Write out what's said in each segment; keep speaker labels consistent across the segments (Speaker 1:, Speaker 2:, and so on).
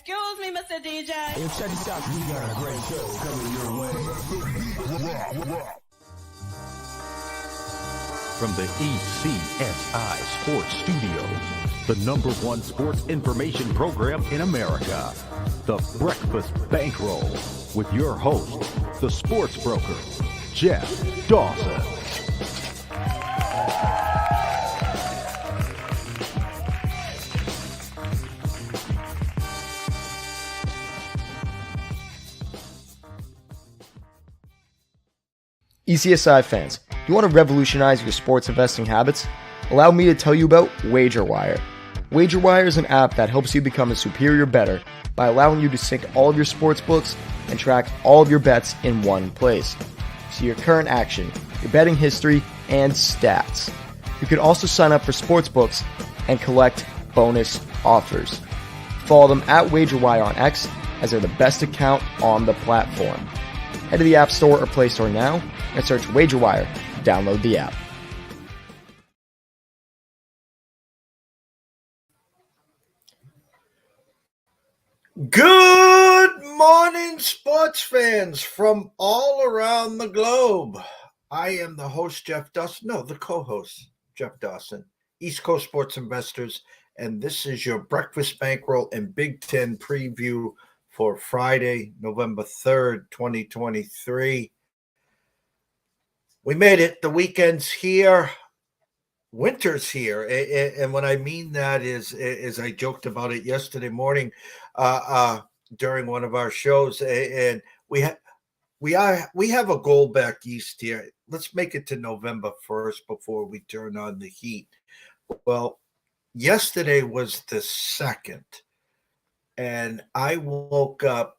Speaker 1: Excuse me, Mr. DJ.
Speaker 2: Hey, check this out. We got a great show coming your way.
Speaker 3: From the ECSI Sports Studios, the #1 sports information program in America, the Breakfast Bankroll, with your host, the sports broker, Jeff Dawson.
Speaker 4: ECSI fans, do you want to revolutionize your sports investing habits? Allow me to tell you about WagerWire. WagerWire is an app that helps you become a superior bettor by allowing you to sync all of your sports books and track all of your bets in one place. See your current action, your betting history, and stats. You can also sign up for sports books and collect bonus offers. Follow them at WagerWire on X, as they're the best account on the platform. Head to the App Store or Play Store now and search WagerWire. Download the app.
Speaker 5: Good morning, sports fans from all around the globe. I am the host, Jeff Dawson. No, the co-host, Jeff Dawson, East Coast Sports Investors, and this is your Breakfast Bankroll and BIG10 preview for Friday, November 3rd, 2023. We made it. The weekend's here. Winter's here. And what I mean that is I joked about it yesterday morning during one of our shows. And we have a goal back east here. Let's make it to November 1st before we turn on the heat. Well, yesterday was the 2nd. And I woke up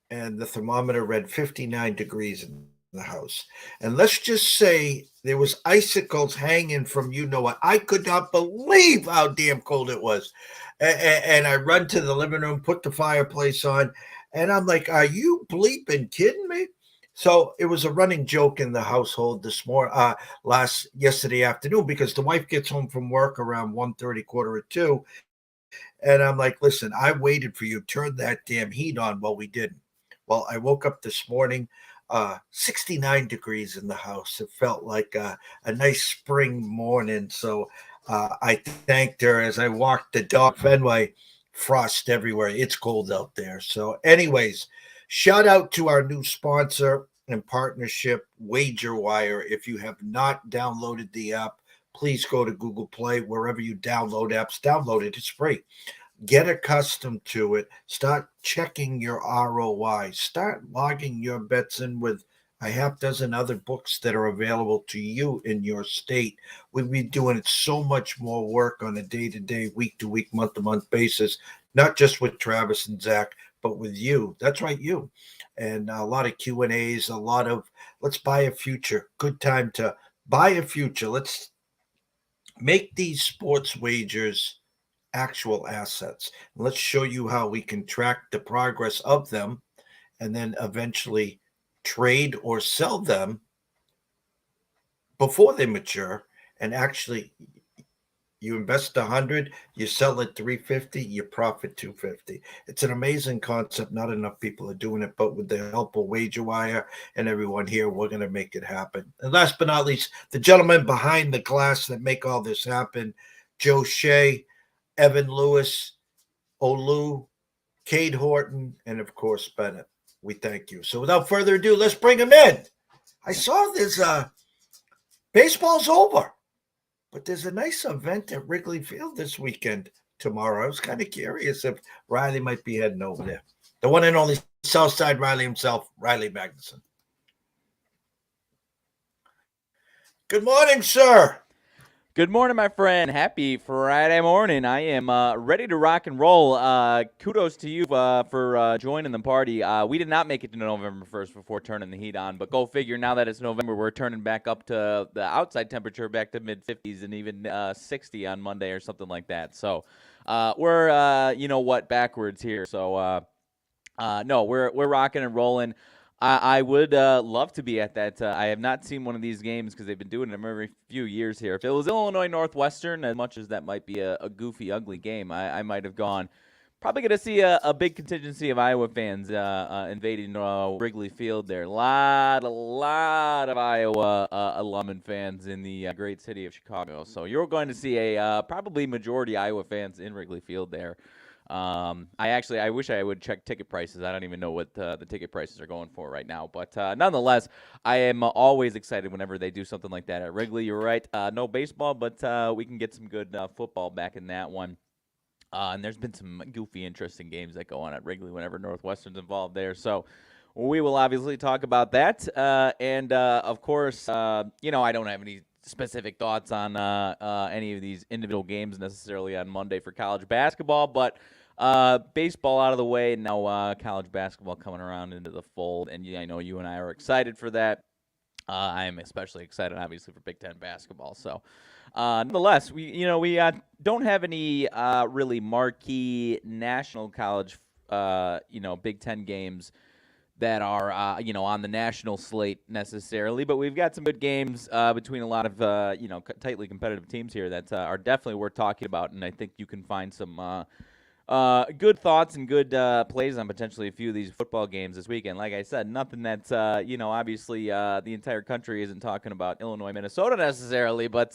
Speaker 5: and the thermometer read 59 degrees in the house. And let's just say there was icicles hanging from what. I could not believe how damn cold it was. And I run to the living room, put the fireplace on, and I'm like, are you bleeping kidding me? So it was a running joke in the household yesterday afternoon, because the wife gets home from work around 1:30, 1:45. And I'm like, listen, I waited for you. Turn that damn heat on. Well, we didn't. Well, I woke up this morning, 69 degrees in the house. It felt like a nice spring morning. So I thanked her as I walked the dog. Fenway, frost everywhere. It's cold out there. So anyways, shout out to our new sponsor and partnership, WagerWire. If you have not downloaded the app, please go to Google Play, wherever you download apps. Download it. It's free. Get accustomed to it. Start checking your ROI. Start logging your bets in with a half dozen other books that are available to you in your state. We'll be doing so much more work on a day-to-day, week-to-week, month-to-month basis, not just with Travis and Zach, but with you. That's right, you. And a lot of Q&As, a lot of let's buy a future. Good time to buy a future. Let's make these sports wagers actual assets. Let's show you how we can track the progress of them and then eventually trade or sell them before they mature. And actually, you invest 100, you sell it 350, you profit 250. It's an amazing concept. Not enough people are doing it, but with the help of WagerWire and everyone here, we're going to make it happen. And last but not least, the gentlemen behind the glass that make all this happen, Joe Shea, Evan Lewis, Olu, Cade Horton, and of course, Bennett. We thank you. So without further ado, let's bring them in. I saw this, baseball's over, but there's a nice event at Wrigley Field this weekend tomorrow. I was kind of curious if Riley might be heading over there. The one and only SouthSide Riley himself, Riley Magnuson. Good morning, sir.
Speaker 6: Good morning, my friend. Happy Friday morning. I am ready to rock and roll. Kudos to you for joining the party. We did not make it to November 1st before turning the heat on, but go figure, now that it's November, we're turning back up to the outside temperature back to mid-50s and even 60 on Monday or something like that. So we're, backwards here. So, no, we're rocking and rolling. I would love to be at that. I have not seen one of these games because they've been doing them every few years here. If it was Illinois Northwestern, as much as that might be a goofy, ugly game, I might have gone. Probably going to see a big contingency of Iowa fans invading Wrigley Field there. A lot of Iowa alum and fans in the great city of Chicago. So you're going to see a probably majority Iowa fans in Wrigley Field there. I wish I would check ticket prices. I don't even know what the ticket prices are going for right now. But nonetheless, I am always excited whenever they do something like that at Wrigley. You're right. No baseball, but we can get some good football back in that one. And there's been some goofy, interesting games that go on at Wrigley whenever Northwestern's involved there. So we will obviously talk about that. Of course, I don't have any specific thoughts on any of these individual games necessarily on Monday for college basketball, but baseball out of the way, now college basketball coming around into the fold. And I know you and I are excited for that. I am especially excited, obviously, for Big Ten basketball. So, nonetheless, we don't have any really marquee national college, Big Ten games that are on the national slate necessarily, but we've got some good games between a lot of tightly competitive teams here that are definitely worth talking about, and I think you can find some good thoughts and good plays on potentially a few of these football games this weekend. Like I said, nothing that, obviously the entire country isn't talking about Illinois, Minnesota necessarily, but,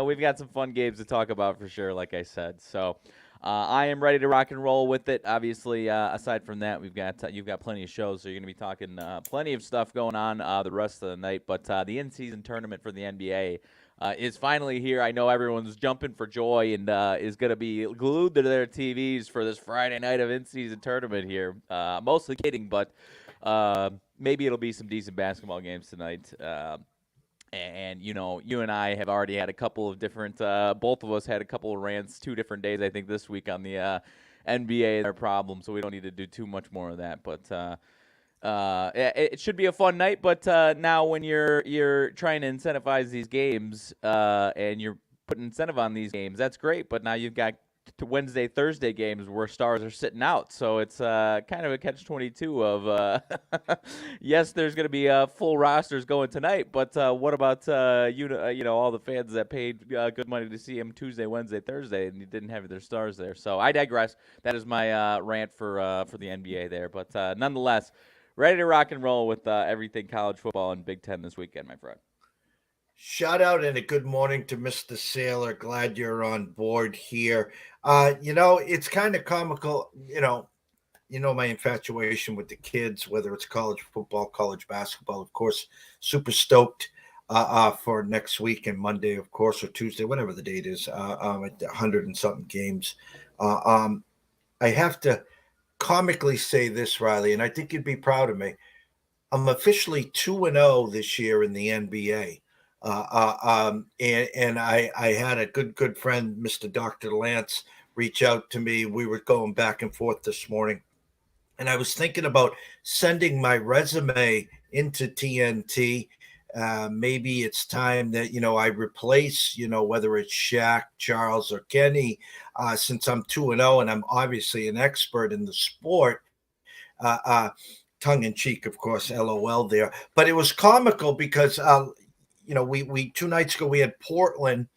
Speaker 6: we've got some fun games to talk about for sure, like I said. So I am ready to rock and roll with it. Obviously, aside from that, you've got plenty of shows, so you're going to be talking plenty of stuff going on the rest of the night. But the in-season tournament for the NBA is finally here. I know everyone's jumping for joy and is going to be glued to their TVs for this Friday night of in-season tournament here. Mostly kidding, but maybe it'll be some decent basketball games tonight. And, you and I have already had a couple of different both of us had a couple of rants 2 different days, I think, this week on the NBA, their problem, so we don't need to do too much more of that. But it should be a fun night, but now when you're trying to incentivize these games and you're putting incentive on these games, that's great. But now you've got Wednesday, Thursday games where stars are sitting out, so it's kind of a catch-22 of yes, there's going to be full rosters going tonight, but what about all the fans that paid good money to see him Tuesday, Wednesday, Thursday, and you didn't have their stars there? So I digress. That is my rant for the NBA there, but nonetheless. Ready to rock and roll with everything college football and Big Ten this weekend, my friend.
Speaker 5: Shout out and a good morning to Mr. Sailor. Glad you're on board here. It's kind of comical, my infatuation with the kids, whether it's college football, college basketball, of course, super stoked for next week and Monday, of course, or Tuesday, whatever the date is, at 100 and something games. I have to comically say this, Riley, and I think you'd be proud of me. I'm officially 2-0 this year in the NBA. And I had a good friend, Mr. Dr. Lance, reach out to me. We were going back and forth this morning, and I was thinking about sending my resume into TNT. Maybe it's time that, I replace, whether it's Shaq, Charles, or Kenny, since I'm 2-0 and I'm obviously an expert in the sport, tongue in cheek, of course, LOL there. But it was comical because, we 2 nights ago, we had Portland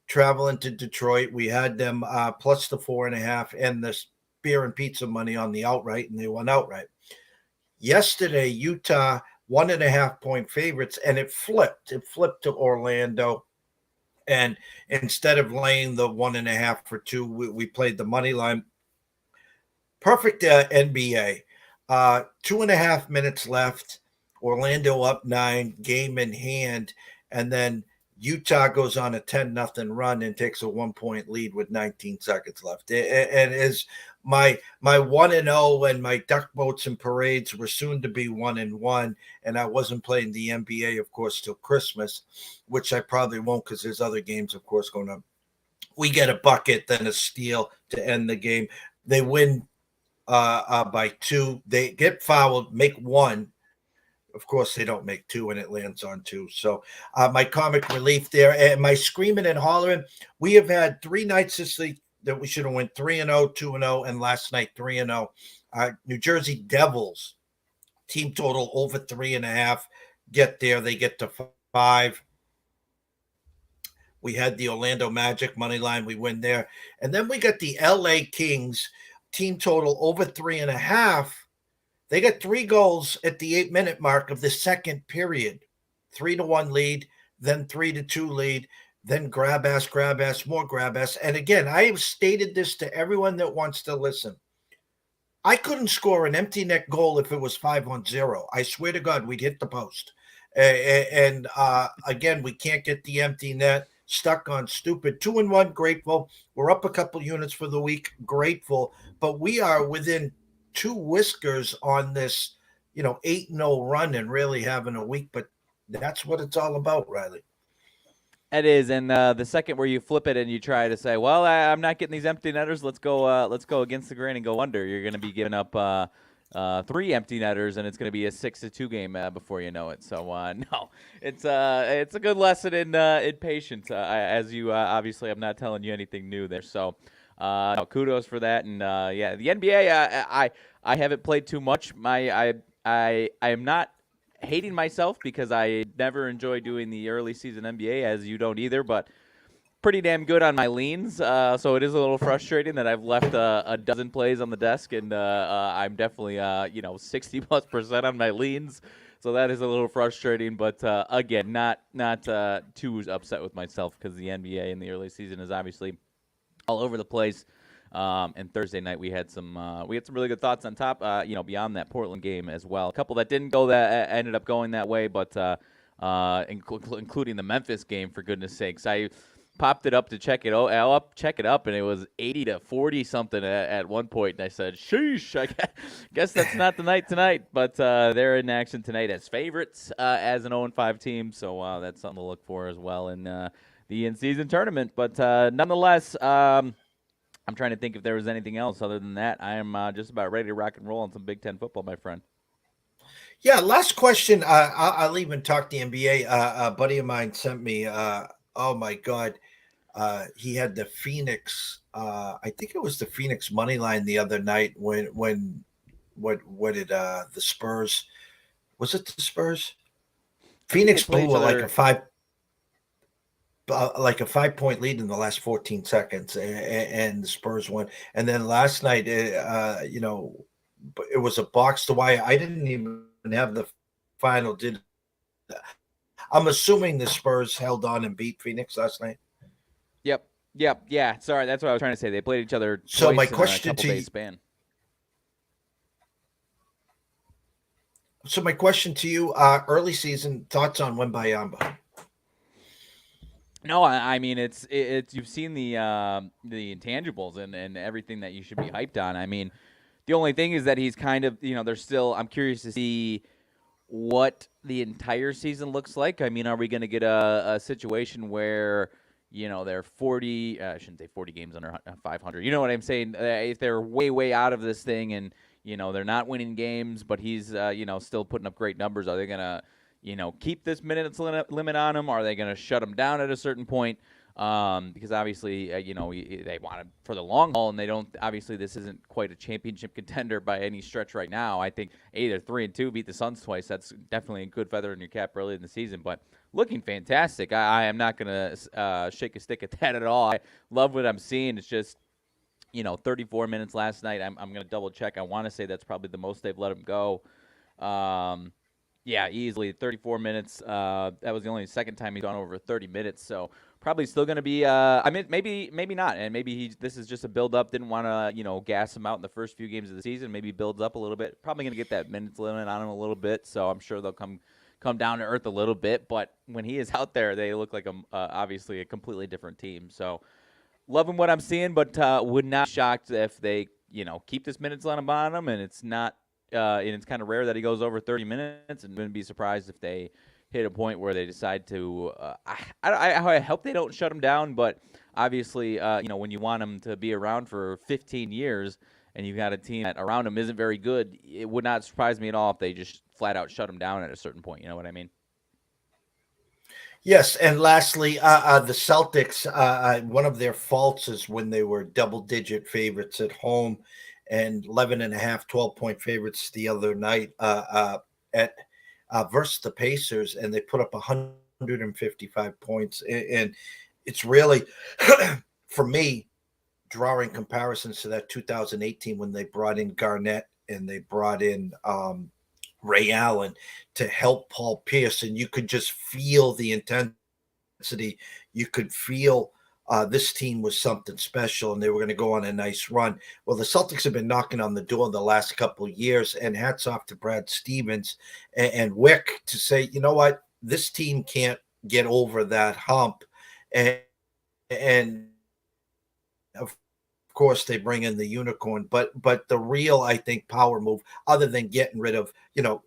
Speaker 5: traveling to Detroit. We had them plus the 4.5 and the beer and pizza money on the outright, and they won outright. Yesterday, Utah 1.5 point favorites, and it flipped. It flipped to Orlando. And instead of laying the 1.5 for 2, we played the money line. Perfect NBA. 2.5 minutes left. Orlando up 9, game in hand. And then Utah goes on a 10-0 run and takes a 1-point lead with 19 seconds left. And is my 1-0 and my duck boats and parades were soon to be 1-1, and I wasn't playing the NBA, of course, till Christmas, which I probably won't because there's other games, of course, going on. We get a bucket, then a steal to end the game. They win by 2. They get fouled, make 1. Of course, they don't make 2, and it lands on 2. So my comic relief there, and my screaming and hollering. We have had 3 nights this week that we should have went 3-0, 2-0, and last night 3-0. New Jersey Devils, team total over 3.5. Get there, they get to 5. We had the Orlando Magic money line, we win there, and then we got the LA Kings team total over 3.5. They got 3 goals at the 8-minute mark of the second period. 3-1 lead, then 3-2 lead, then grab ass, more grab ass. And again, I have stated this to everyone that wants to listen. I couldn't score an empty net goal if it was 5-0. I swear to God, we'd hit the post. And again, we can't get the empty net. Stuck on stupid. 2-1, grateful. We're up a couple units for the week, grateful. But we are within 2 whiskers on this, 8-0 run and really having a week. But that's what it's all about, Riley.
Speaker 6: It is, and the second where you flip it and you try to say, "Well, I'm not getting these empty netters. Let's go against the grain and go under." You're going to be giving up 3 empty netters, and it's going to be a 6-2 game before you know it. So no, it's a good lesson in patience. As you obviously, I'm not telling you anything new there. So no, kudos for that. And yeah, the NBA, I haven't played too much. I am not hating myself because I never enjoy doing the early season NBA, as you don't either, but pretty damn good on my leans. So it is a little frustrating that I've left a dozen plays on the desk, and I'm definitely 60+% on my leans. So that is a little frustrating, but again, not too upset with myself because the NBA in the early season is obviously all over the place. And Thursday night we had some really good thoughts on top, beyond that Portland game as well. A couple that didn't go that ended up going that way, but including the Memphis game, for goodness sakes. I popped it up to check it up, and it was 80-40 something at one point. And I said, "Sheesh, I guess that's not the night tonight." But they're in action tonight as favorites as an 0-5 team, so that's something to look for as well in the in-season tournament. But nonetheless. I'm trying to think if there was anything else other than that. I am just about ready to rock and roll on some Big Ten football, my friend.
Speaker 5: Yeah, last question. I'll even talk the NBA. A buddy of mine sent me, oh my God, he had the Phoenix, I think it was the Phoenix money line the other night when what did the Spurs, was it the Spurs? Phoenix blew like a 5-point lead in the last 14 seconds, and the Spurs won. And then last night, it was a box to wire. I didn't even have the final. I'm assuming the Spurs held on and beat Phoenix last night.
Speaker 6: Yep. Yeah. Sorry, that's what I was trying to say. They played each other
Speaker 5: So
Speaker 6: twice
Speaker 5: my
Speaker 6: in
Speaker 5: question
Speaker 6: a couple days span.
Speaker 5: So my question to you, early season thoughts on Wembanyama?
Speaker 6: No, I mean it's you've seen the intangibles and everything that you should be hyped on. I mean, the only thing is that he's kind of there's still. I'm curious to see what the entire season looks like. I mean, are we going to get a situation where they're 40? I shouldn't say 40 games under 500. You know what I'm saying? If they're way out of this thing and they're not winning games, but he's still putting up great numbers, are they going to keep this minutes limit on him? Are they going to shut him down at a certain point? Because obviously, they want him for the long haul, and they don't. Obviously, this isn't quite a championship contender by any stretch right now. I think they're 3-2, beat the Suns twice. That's definitely a good feather in your cap early in the season, but looking fantastic. I am not going to shake a stick at that at all. I love what I'm seeing. It's just 34 minutes last night. I'm going to double check. I want to say that's probably the most they've let him go. Yeah, easily 34 minutes. That was the only second time he's gone over 30 minutes, so probably still going to be. I mean, maybe not, and maybe this is just a build-up. Didn't want to gas him out in the first few games of the season. Maybe builds up a little bit. Probably going to get that minutes limit on him a little bit, so I'm sure they'll come down to earth a little bit. But when he is out there, they look like obviously a completely different team. So loving what I'm seeing, but would not be shocked if they keep this minutes limit on him, and it's not. And it's kind of rare that he goes over 30 minutes, and wouldn't be surprised if they hit a point where they decide to. I hope they don't shut him down, but obviously, when you want him to be around for 15 years, and you've got a team that around him isn't very good, it would not surprise me at all if they just flat out shut him down at a certain point. You know what I mean?
Speaker 5: Yes, and lastly, the Celtics. One of their faults is when they were double-digit favorites at home. And 11.5, 12-point favorites the other night at versus the Pacers, and they put up 155 points. And it's really, for me, drawing comparisons to that 2018 when they brought in Garnett and they brought in Ray Allen to help Paul Pierce, and you could just feel the intensity. You could feel this team was something special, and they were going to go on a nice run. Well, the Celtics have been knocking on the door the last couple of years, and hats off to Brad Stevens and Wick to say, you know what, this team can't get over that hump, and of course they bring in the unicorn, but the real, I think, power move, other than getting rid of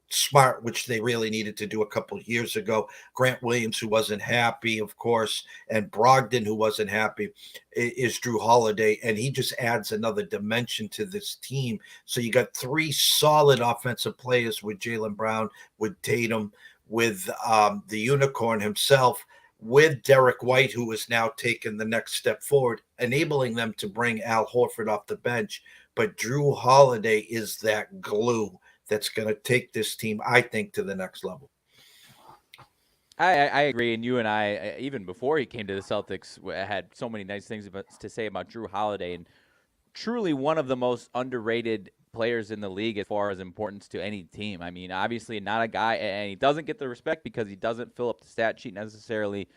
Speaker 5: Smart, which they really needed to do a couple of years ago, Grant Williams, who wasn't happy, of course, and Brogdon, who wasn't happy, is Drew Holiday, and he just adds another dimension to this team. So you got three solid offensive players with Jaylen Brown, with Tatum, with the unicorn himself, with Derek White, who is now taking the next step forward, enabling them to bring Al Horford off the bench. But Drew Holiday is that glue that's going to take this team, I think, to the next level.
Speaker 6: I agree, and you and I, even before he came to the Celtics, had so many nice things to say about Drew Holiday, and truly one of the most underrated players in the league as far as importance to any team. I mean, obviously not a guy, and he doesn't get the respect because he doesn't fill up the stat sheet necessarily.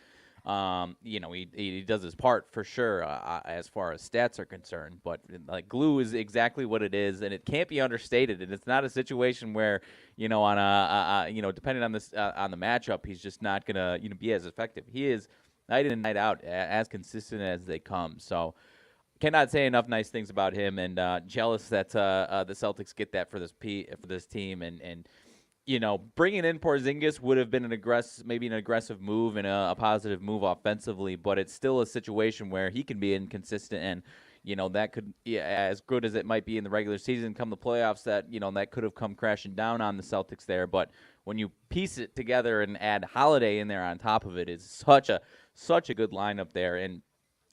Speaker 6: He does his part for sure as far as stats are concerned, but like glue is exactly what it is, and it can't be understated. And it's not a situation where on depending on this on the matchup, he's just not gonna be as effective. He is night in and night out, as consistent as they come. So cannot say enough nice things about him, and jealous that the Celtics get that for this team, and bringing in Porzingis would have been an aggressive move and a positive move offensively, but it's still a situation where he can be inconsistent, and that could, as good as it might be in the regular season, come the playoffs, that could have come crashing down on the Celtics there. But when you piece it together and add Holiday in there on top of it, it's such a good lineup there, and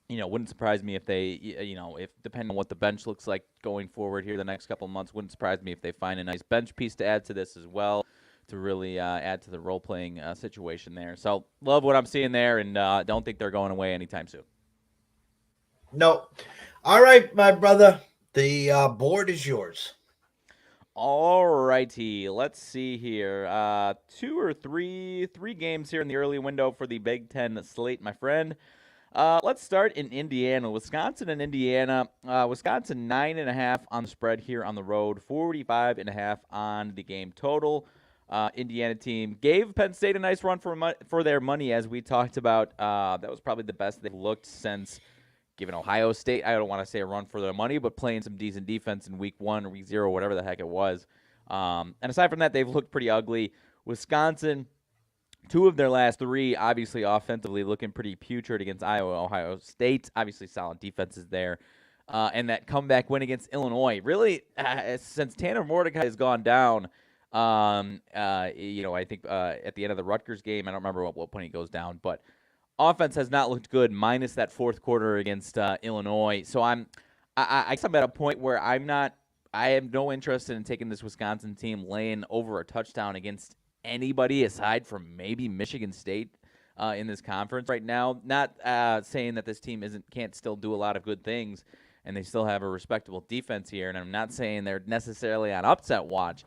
Speaker 6: wouldn't surprise me if they, if depending on what the bench looks like going forward here the next couple of months, wouldn't surprise me if they find a nice bench piece to add to this as well, to really add to the role-playing situation there. So love what I'm seeing there, and don't think they're going away anytime soon.
Speaker 5: No. All right, my brother. The board is yours.
Speaker 6: All righty. Let's see here. Three games here in the early window for the Big Ten slate, my friend. Let's start in Indiana. Wisconsin and Indiana. Wisconsin 9.5 on the spread here on the road, 45.5 on the game total. Indiana team gave Penn State a nice run for their money, as we talked about. That was probably the best they've looked since giving Ohio State, I don't want to say a run for their money, but playing some decent defense in week 1 or week 0, whatever the heck it was. And aside from that, they've looked pretty ugly. Wisconsin, 2 of their last 3, obviously offensively looking pretty putrid against Iowa, Ohio State. Obviously solid defenses there. And that comeback win against Illinois. Really, since Tanner Mordecai has gone down, I think at the end of the Rutgers game, I don't remember what point he goes down, but offense has not looked good, minus that fourth quarter against Illinois. So I'm at a point where I have no interest in taking this Wisconsin team laying over a touchdown against anybody aside from maybe Michigan State in this conference right now. Not saying that this team can't still do a lot of good things, and they still have a respectable defense here, and I'm not saying they're necessarily on upset watch,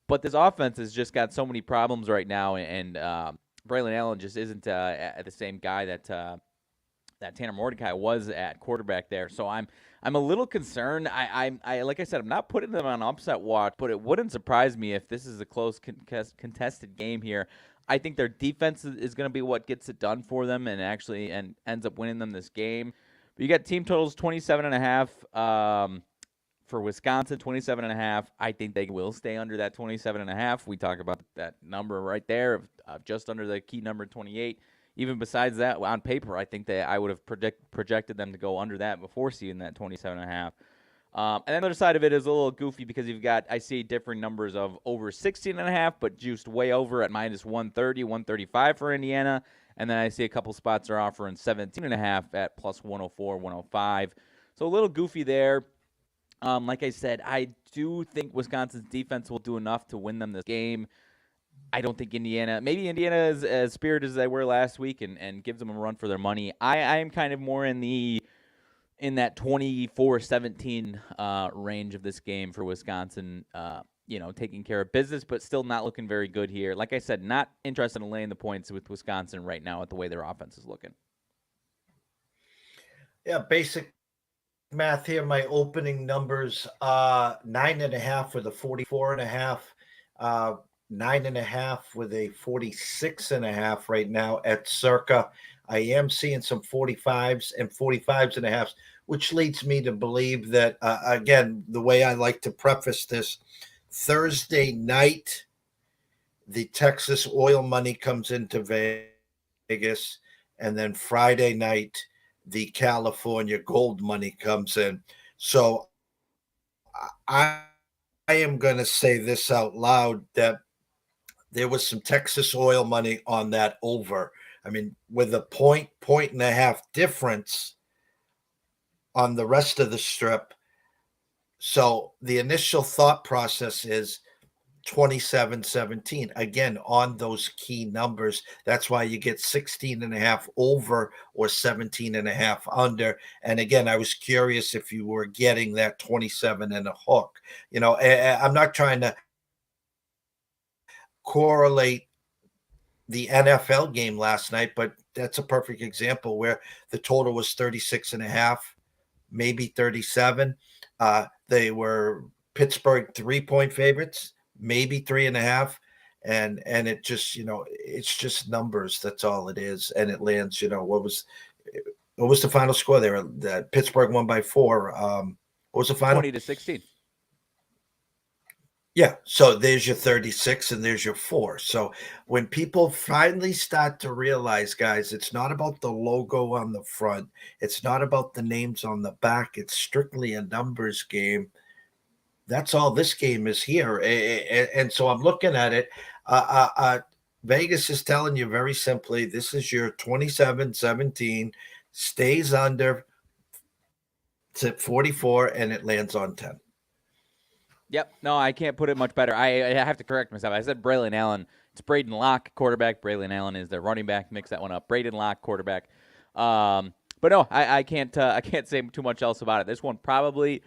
Speaker 6: but this offense has just got so many problems right now, and Braylon Allen just isn't the same guy that Tanner Mordecai was at quarterback there. So I'm a little concerned. I like I said, I'm not putting them on upset watch, but it wouldn't surprise me if this is a close contested game here. I think their defense is going to be what gets it done for them and ends up winning them this game. But you got team totals 27.5 for Wisconsin, 27.5. I think they will stay under that 27.5. We talk about that number right there of just under the key number 28. Even besides that, on paper, I think that I would have projected them to go under that before seeing that 27.5. And the other side of it is a little goofy because I see different numbers of over 16.5, but juiced way over at minus 130, 135 for Indiana. And then I see a couple spots are offering 17.5 at plus 104, 105. So a little goofy there. Like I said, I do think Wisconsin's defense will do enough to win them this game. I don't think Indiana is as spirited as they were last week and gives them a run for their money. I am kind of more in the in that 24-17 range of this game for Wisconsin. Taking care of business, but still not looking very good here. Like I said, not interested in laying the points with Wisconsin right now with the way their offense is looking.
Speaker 5: Yeah, basic math here. My opening numbers, 9.5 with a 44.5, 9.5 with a 46.5 right now at circa. I am seeing some 45s and 45s and a halves, which leads me to believe that, again, the way I like to preface this, Thursday night, the Texas oil money comes into Vegas, and then Friday night, the California gold money comes in. So I am going to say this out loud, that there was some Texas oil money on that over. I mean, with a point and a half difference on the rest of the strip. So the initial thought process is 27-17 again on those key numbers. That's why you get 16.5 over or 17.5 under. And again, I was curious if you were getting that 27 and a hook. I'm not trying to correlate the NFL game last night, but that's a perfect example where the total was 36.5, maybe 37. They were Pittsburgh 3-point favorites, maybe 3.5. And it just, it's just numbers. That's all it is. And it lands, what was the final score there? That Pittsburgh won by 4. What was the final?
Speaker 6: 20-16.
Speaker 5: Yeah. So there's your 36 and there's your 4. So when people finally start to realize, guys, it's not about the logo on the front. It's not about the names on the back. It's strictly a numbers game. That's all this game is here. And so I'm looking at it. Vegas is telling you very simply, this is your 27-17, stays under to 44, and it lands on 10.
Speaker 6: Yep. No, I can't put it much better. I have to correct myself. I said Braylon Allen. It's Braden Locke, quarterback. Braylon Allen is their running back. Mix that one up. Braden Locke, quarterback. But no, I can't say too much else about it. This one probably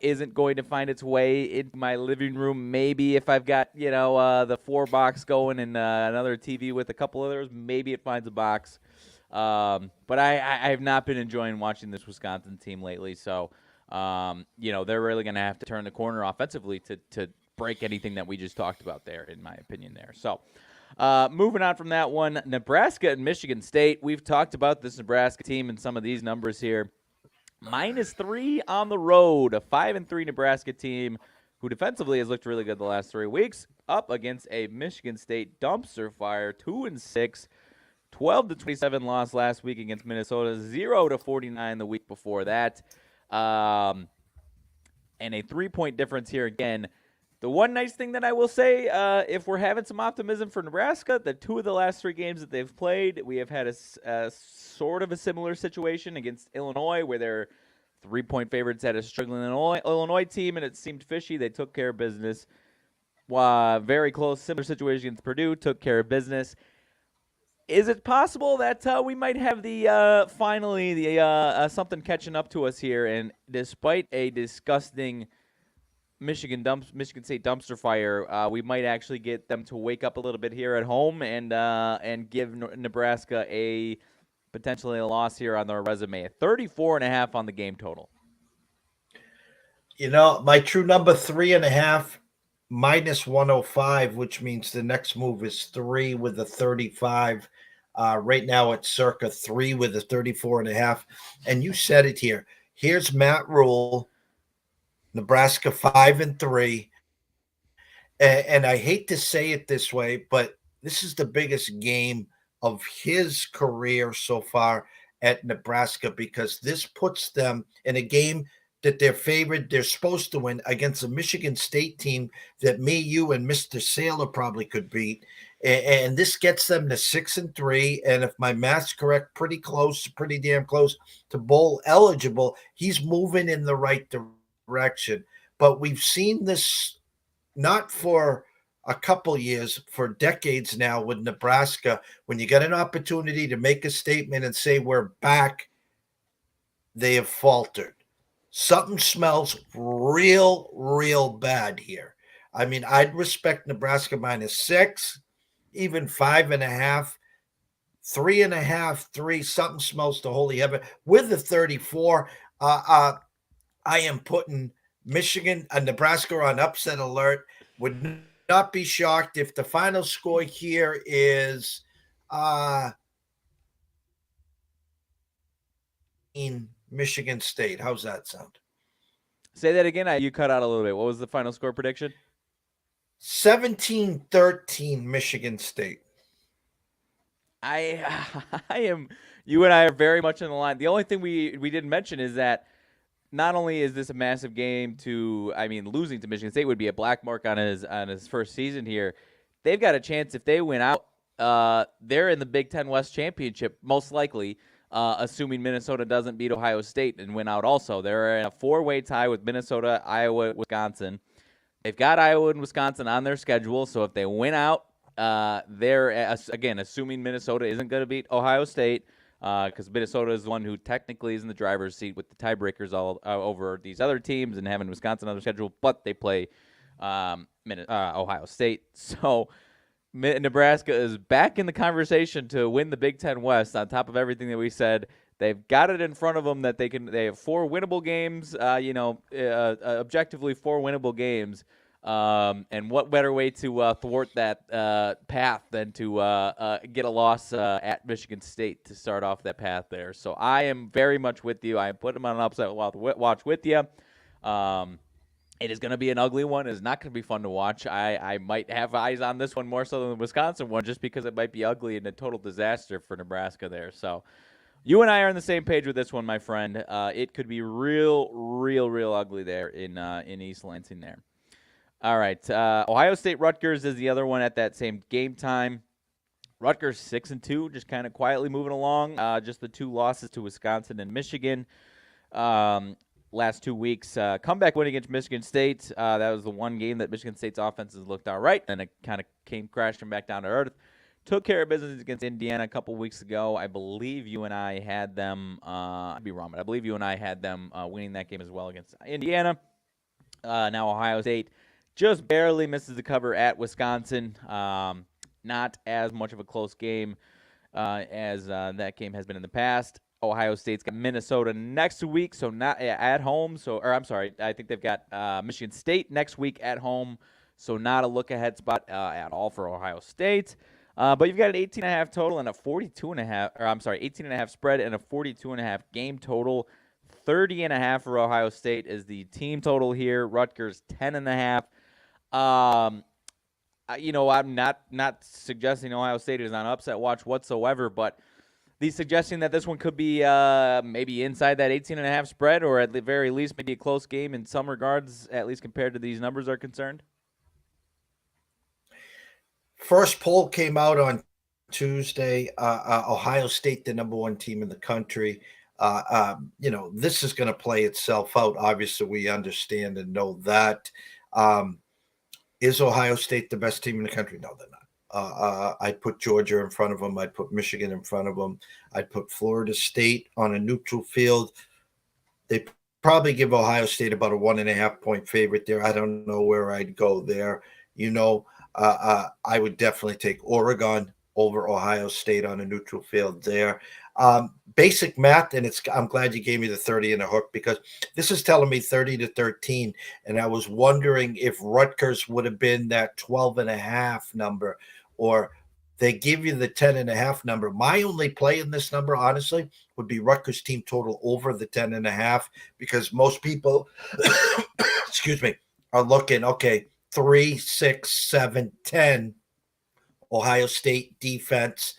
Speaker 6: isn't going to find its way in my living room. Maybe if I've got the 4-box going and another TV with a couple others, maybe it finds a box. But I have not been enjoying watching this Wisconsin team lately. So. They're really going to have to turn the corner offensively to break anything that we just talked about there, in my opinion there. So moving on from that one, Nebraska and Michigan State. We've talked about this Nebraska team and some of these numbers here. -3 on the road, a 5-3 Nebraska team who defensively has looked really good the last 3 weeks, up against a Michigan State dumpster fire, 2-6. 12-27 loss last week against Minnesota, 0-49 the week before that. And a 3-point difference here again. The one nice thing that I will say, if we're having some optimism for Nebraska, the 2 of the last 3 games that they've played, we have had a sort of a similar situation against Illinois, where they're 3-point favorites at a struggling Illinois team, and it seemed fishy. They took care of business. Very close, similar situation against Purdue, took care of business. Is it possible that we might have finally something catching up to us here, and despite a disgusting Michigan State dumpster fire, we might actually get them to wake up a little bit here at home and give Nebraska potentially a loss here on their resume. 34.5 on the game total.
Speaker 5: My true number 3.5. -105, which means the next move is 3 with a 35. Right now it's circa 3 with a 34.5. And you said it here. Here's Matt Rule, Nebraska 5-3. And I hate to say it this way, but this is the biggest game of his career so far at Nebraska, because this puts them in a game that they're supposed to win against a Michigan State team that me, you, and Mr. Saylor probably could beat. And this gets them to 6-3. And if my math's correct, pretty damn close to bowl eligible. He's moving in the right direction. But we've seen this not for a couple years, for decades now with Nebraska. When you get an opportunity to make a statement and say we're back, they have faltered. Something smells real bad here. I mean, I'd respect Nebraska -6, even 5.5, 3.5, 3. Something smells to holy heaven. With the 34, I am putting Michigan and Nebraska on upset alert. Would not be shocked if the final score here is in Michigan State. How's that sound?
Speaker 6: Say that again. You cut out a little bit. What was the final score prediction?
Speaker 5: 17-13 Michigan State.
Speaker 6: I am. You and I are very much in the line. The only thing we didn't mention is that not only is this a massive game losing to Michigan State would be a black mark on his first season here. They've got a chance if they win out. They're in the Big Ten West Championship most likely. Assuming Minnesota doesn't beat Ohio State and win out also. They're in a 4-way tie with Minnesota, Iowa, Wisconsin. They've got Iowa and Wisconsin on their schedule, so if they win out, they're, again, assuming Minnesota isn't going to beat Ohio State, because Minnesota is the one who technically is in the driver's seat with the tiebreakers all over these other teams and having Wisconsin on their schedule, but they play Ohio State. So Nebraska is back in the conversation to win the Big Ten West on top of everything that we said. They've got it in front of them that they have 4 winnable games, objectively 4 winnable games. And what better way to thwart that path than to get a loss at Michigan State to start off that path there. So I am very much with you. I am putting them on an upset watch with you. It is going to be an ugly one. It is not going to be fun to watch. I might have eyes on this one more so than the Wisconsin one just because it might be ugly and a total disaster for Nebraska there. So you and I are on the same page with this one, my friend. It could be real ugly there in East Lansing there. All right. Ohio State-Rutgers is the other one at that same game time. Rutgers 6-2, just kind of quietly moving along. Just the 2 losses to Wisconsin and Michigan. Last 2 weeks. Comeback win against Michigan State. That was the one game that Michigan State's offenses looked all right, and it kind of came crashing back down to earth. Took care of business against Indiana a couple weeks ago. I believe you and I had them, I'd be wrong, but I believe you and I had them winning that game as well against Indiana. Now Ohio State just barely misses the cover at Wisconsin. Not as much of a close game as that game has been in the past. Ohio State's got Minnesota next week, so not at home. I think they've got Michigan State next week at home, so not a look-ahead spot at all for Ohio State. But you've got an 18.5 total and a 18.5 spread and a 42.5 game total. 30.5 for Ohio State is the team total here. Rutgers 10.5. I'm not suggesting Ohio State is on upset watch whatsoever, but the suggestion that this one could be maybe inside that 18.5 spread, or at the very least maybe a close game in some regards, at least compared to these numbers are concerned?
Speaker 5: First poll came out on Tuesday. Ohio State, the number 1 team in the country. This is going to play itself out. Obviously, we understand and know that. Is Ohio State the best team in the country? No, they're not. I'd put Georgia in front of them. I'd put Michigan in front of them. I'd put Florida State on a neutral field. They probably give Ohio State about a 1.5 point favorite there. I don't know where I'd go there. I would definitely take Oregon over Ohio State on a neutral field there. Basic math, and I'm glad you gave me the 30 and a hook, because this is telling me 30-13, and I was wondering if Rutgers would have been that 12.5 number, or they give you the 10.5 number. My only play in this number, honestly, would be Rutgers team total over the 10.5, because most people, excuse me, are looking, okay, 3, 6, 7, 10. Ohio State defense,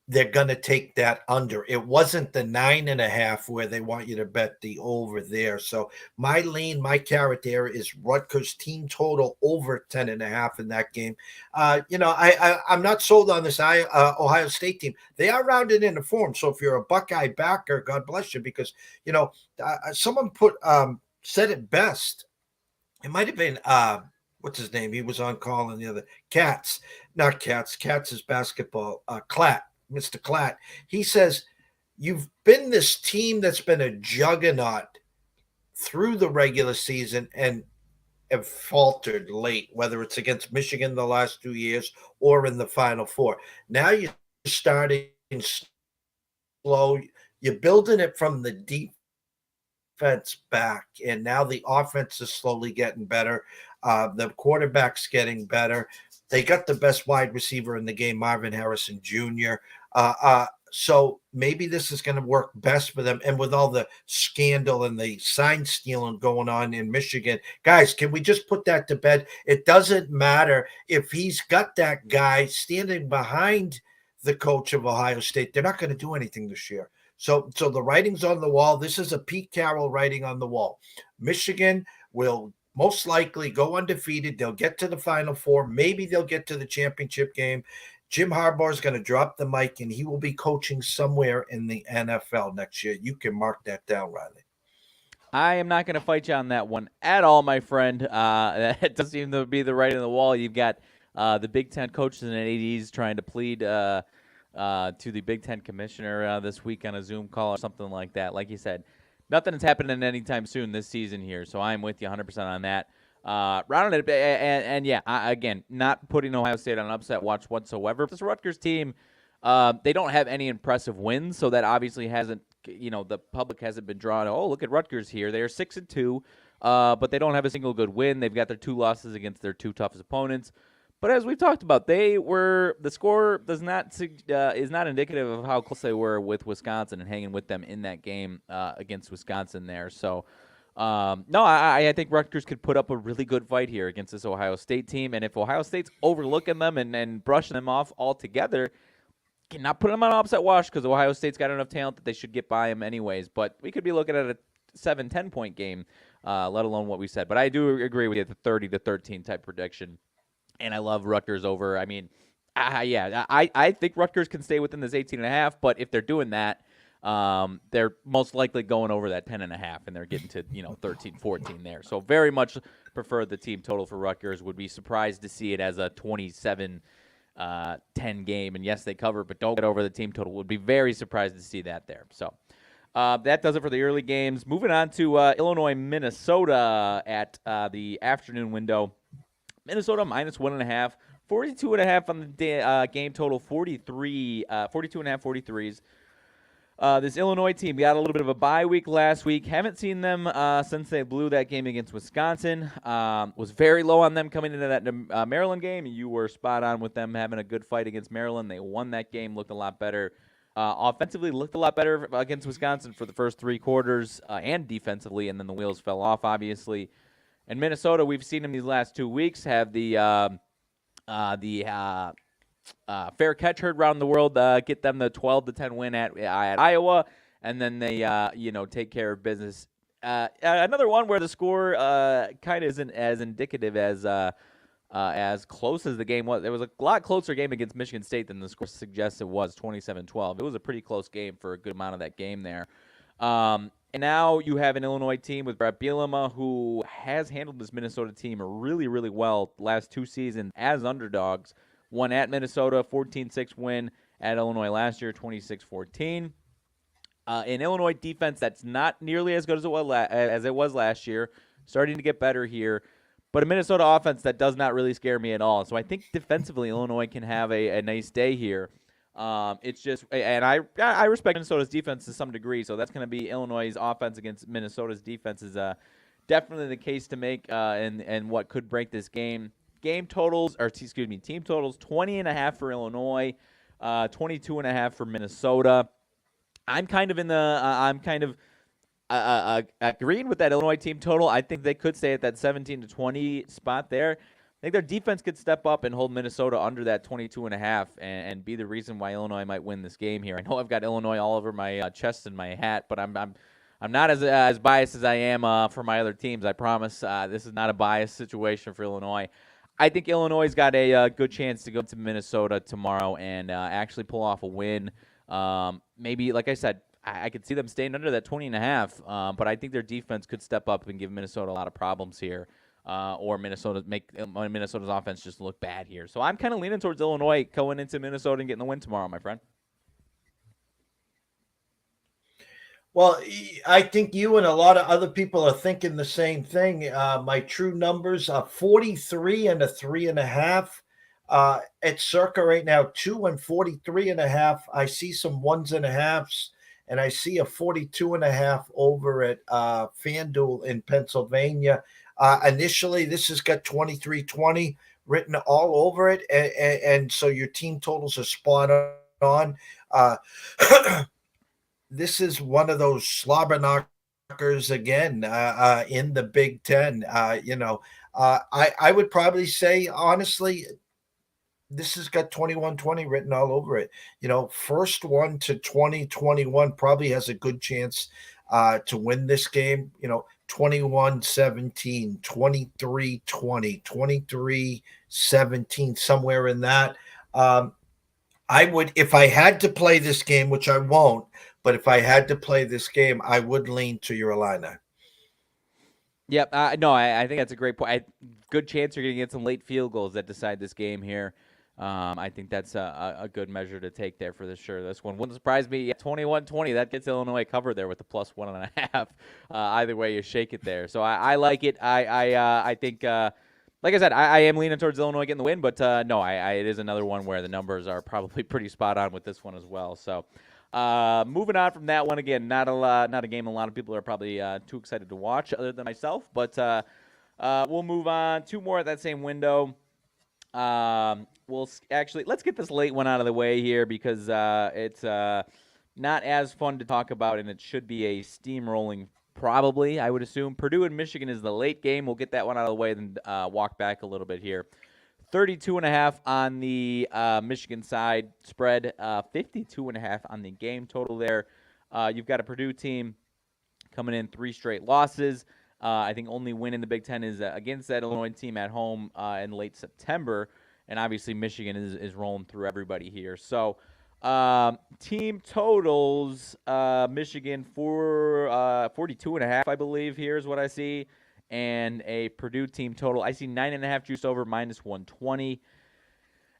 Speaker 5: they're going to take that under. It wasn't the 9.5 where they want you to bet the over there. So my lean, my carrot there is Rutgers team total over 10.5 in that game. I'm not sold on this Ohio State team. They are rounded into form. So if you're a Buckeye backer, God bless you, because, someone said it best. It might have been, what's his name? He was on call and the other Cats is basketball. Klatt, Mr. Klatt. He says you've been this team that's been a juggernaut through the regular season and have faltered late, whether it's against Michigan the last 2 years or in the Final Four. Now you're starting slow. You're building it from the defense back, and now the offense is slowly getting better. The quarterback's getting better. They got the best wide receiver in the game, Marvin Harrison Jr. So maybe this is going to work best for them. And with all the scandal and the sign stealing going on in Michigan, guys, can we just put that to bed? It doesn't matter if he's got that guy standing behind the coach of Ohio State. They're not going to do anything this year. So the writing's on the wall. This is a Pete Carroll writing on the wall. Michigan will most likely go undefeated. They'll get to the Final Four. Maybe they'll get to the championship game. Jim Harbaugh is going to drop the mic, and he will be coaching somewhere in the NFL next year. You can mark that down, Riley.
Speaker 6: I am not going to fight you on that one at all, my friend. That doesn't seem to be the writing on the wall. You've got the Big Ten coaches and ADs trying to plead to the Big Ten commissioner this week on a Zoom call or something like that. Like you said, nothing is happening anytime soon this season here, so I'm with you 100% on that. Rounding it, and yeah, again, not putting Ohio State on an upset watch whatsoever. This Rutgers team, they don't have any impressive wins, so that obviously hasn't, the public hasn't been drawn. Oh, look at Rutgers here. They are 6-2, but they don't have a single good win. They've got their 2 losses against their 2 toughest opponents. But as we've talked about, the score is not indicative of how close they were with Wisconsin and hanging with them in that game against Wisconsin there. So, no, I think Rutgers could put up a really good fight here against this Ohio State team. And if Ohio State's overlooking them and brushing them off altogether, cannot put them on an upset watch because Ohio State's got enough talent that they should get by them anyways. But we could be looking at a 7-10 point game, let alone what we said. But I do agree with you, the 30-13 type prediction. And I love Rutgers over. I mean, I think Rutgers can stay within this 18.5, but if they're doing that, they're most likely going over that 10.5, and they're getting to 13-14 there. So very much prefer the team total for Rutgers. Would be surprised to see it as a 27-10 game. And yes, they cover, but don't get over the team total. Would be very surprised to see that there. So that does it for the early games. Moving on to Illinois, Minnesota at the afternoon window. Minnesota -1.5, 42.5 on the game total, 42.5, 43s. This Illinois team got a little bit of a bye week last week. Haven't seen them since they blew that game against Wisconsin. Was very low on them coming into that Maryland game. You were spot on with them having a good fight against Maryland. They won that game, looked a lot better. Offensively, looked a lot better against Wisconsin for the first 3 quarters and defensively, and then the wheels fell off, obviously. And Minnesota, we've seen them these last 2 weeks have the fair catch heard around the world, get them the 12-10 win at Iowa, and then they take care of business. Another one where the score kind of isn't as indicative as close as the game was. It was a lot closer game against Michigan State than the score suggests it was, 27-12. It was a pretty close game for a good amount of that game there. And now you have an Illinois team with Brett Bielema who has handled this Minnesota team really, really well last 2 seasons as underdogs. Won at Minnesota, 14-6 win at Illinois last year, 26-14. An Illinois defense that's not nearly as good as it was last year, starting to get better here. But a Minnesota offense that does not really scare me at all. So I think defensively Illinois can have a nice day here. It's just, and I respect Minnesota's defense to some degree, so that's going to be Illinois' offense against Minnesota's defense is definitely the case to make, and what could break this game. Team totals, 20.5 for Illinois, 22.5 for Minnesota. I'm kind of agreeing with that Illinois team total. I think they could stay at that 17-20 spot there. I think their defense could step up and hold Minnesota under that 22.5 and be the reason why Illinois might win this game here. I know I've got Illinois all over my chest and my hat, but I'm not as biased as I am for my other teams. I promise. This is not a biased situation for Illinois. I think Illinois has got a good chance to go to Minnesota tomorrow and actually pull off a win. Maybe, like I said, I could see them staying under that 20.5, but I think their defense could step up and give Minnesota a lot of problems here. Or make Minnesota's offense just look bad here. So I'm kind of leaning towards Illinois going into Minnesota and getting the win tomorrow, my friend.
Speaker 5: Well, I think you and a lot of other people are thinking the same thing. My true numbers are 43 and a 3.5. At Circa right now, 2 and 43.5. I see some 1s and 1/2s, and I see a 42.5 over at FanDuel in Pennsylvania. Initially, this has got 23-20 written all over it, and so your team totals are spot on. Uh, this is one of those slobber knockers again in the Big Ten. I would probably say, honestly, this has got 21-20 written all over it. First one to 20-21 probably has a good chance to win this game. 21-17, 23-20, 23-17, somewhere in that. I would, if I had to play this game, which I won't, but if I had to play this game, I would lean to your Illini.
Speaker 6: Yep. No, I think that's a great point. Good chance you're going to get some late field goals that decide this game here. I think that's a good measure to take there for sure. This one wouldn't surprise me. 21-20, that gets Illinois covered there with the plus 1.5. Either way you shake it there. So I like it. I think, like I said, I am leaning towards Illinois getting the win, but no, it is another one where the numbers are probably pretty spot on with this one as well. So moving on from that one, again, not a game a lot of people are probably too excited to watch other than myself, but we'll move on. Two more at that same window. Let's get this late one out of the way here because it's not as fun to talk about, and it should be a steamrolling probably, I would assume. Purdue and Michigan is the late game. We'll get that one out of the way, then walk back a little bit here. 32.5 on the Michigan side spread, 52.5 on the game total there. You've got a Purdue team coming in 3 straight losses. I think only win in the Big Ten is against that Illinois team at home in late September. And obviously Michigan is rolling through everybody here. So team totals, Michigan for 42.5, I believe, here is what I see. And a Purdue team total, I see 9.5 juice over minus 120.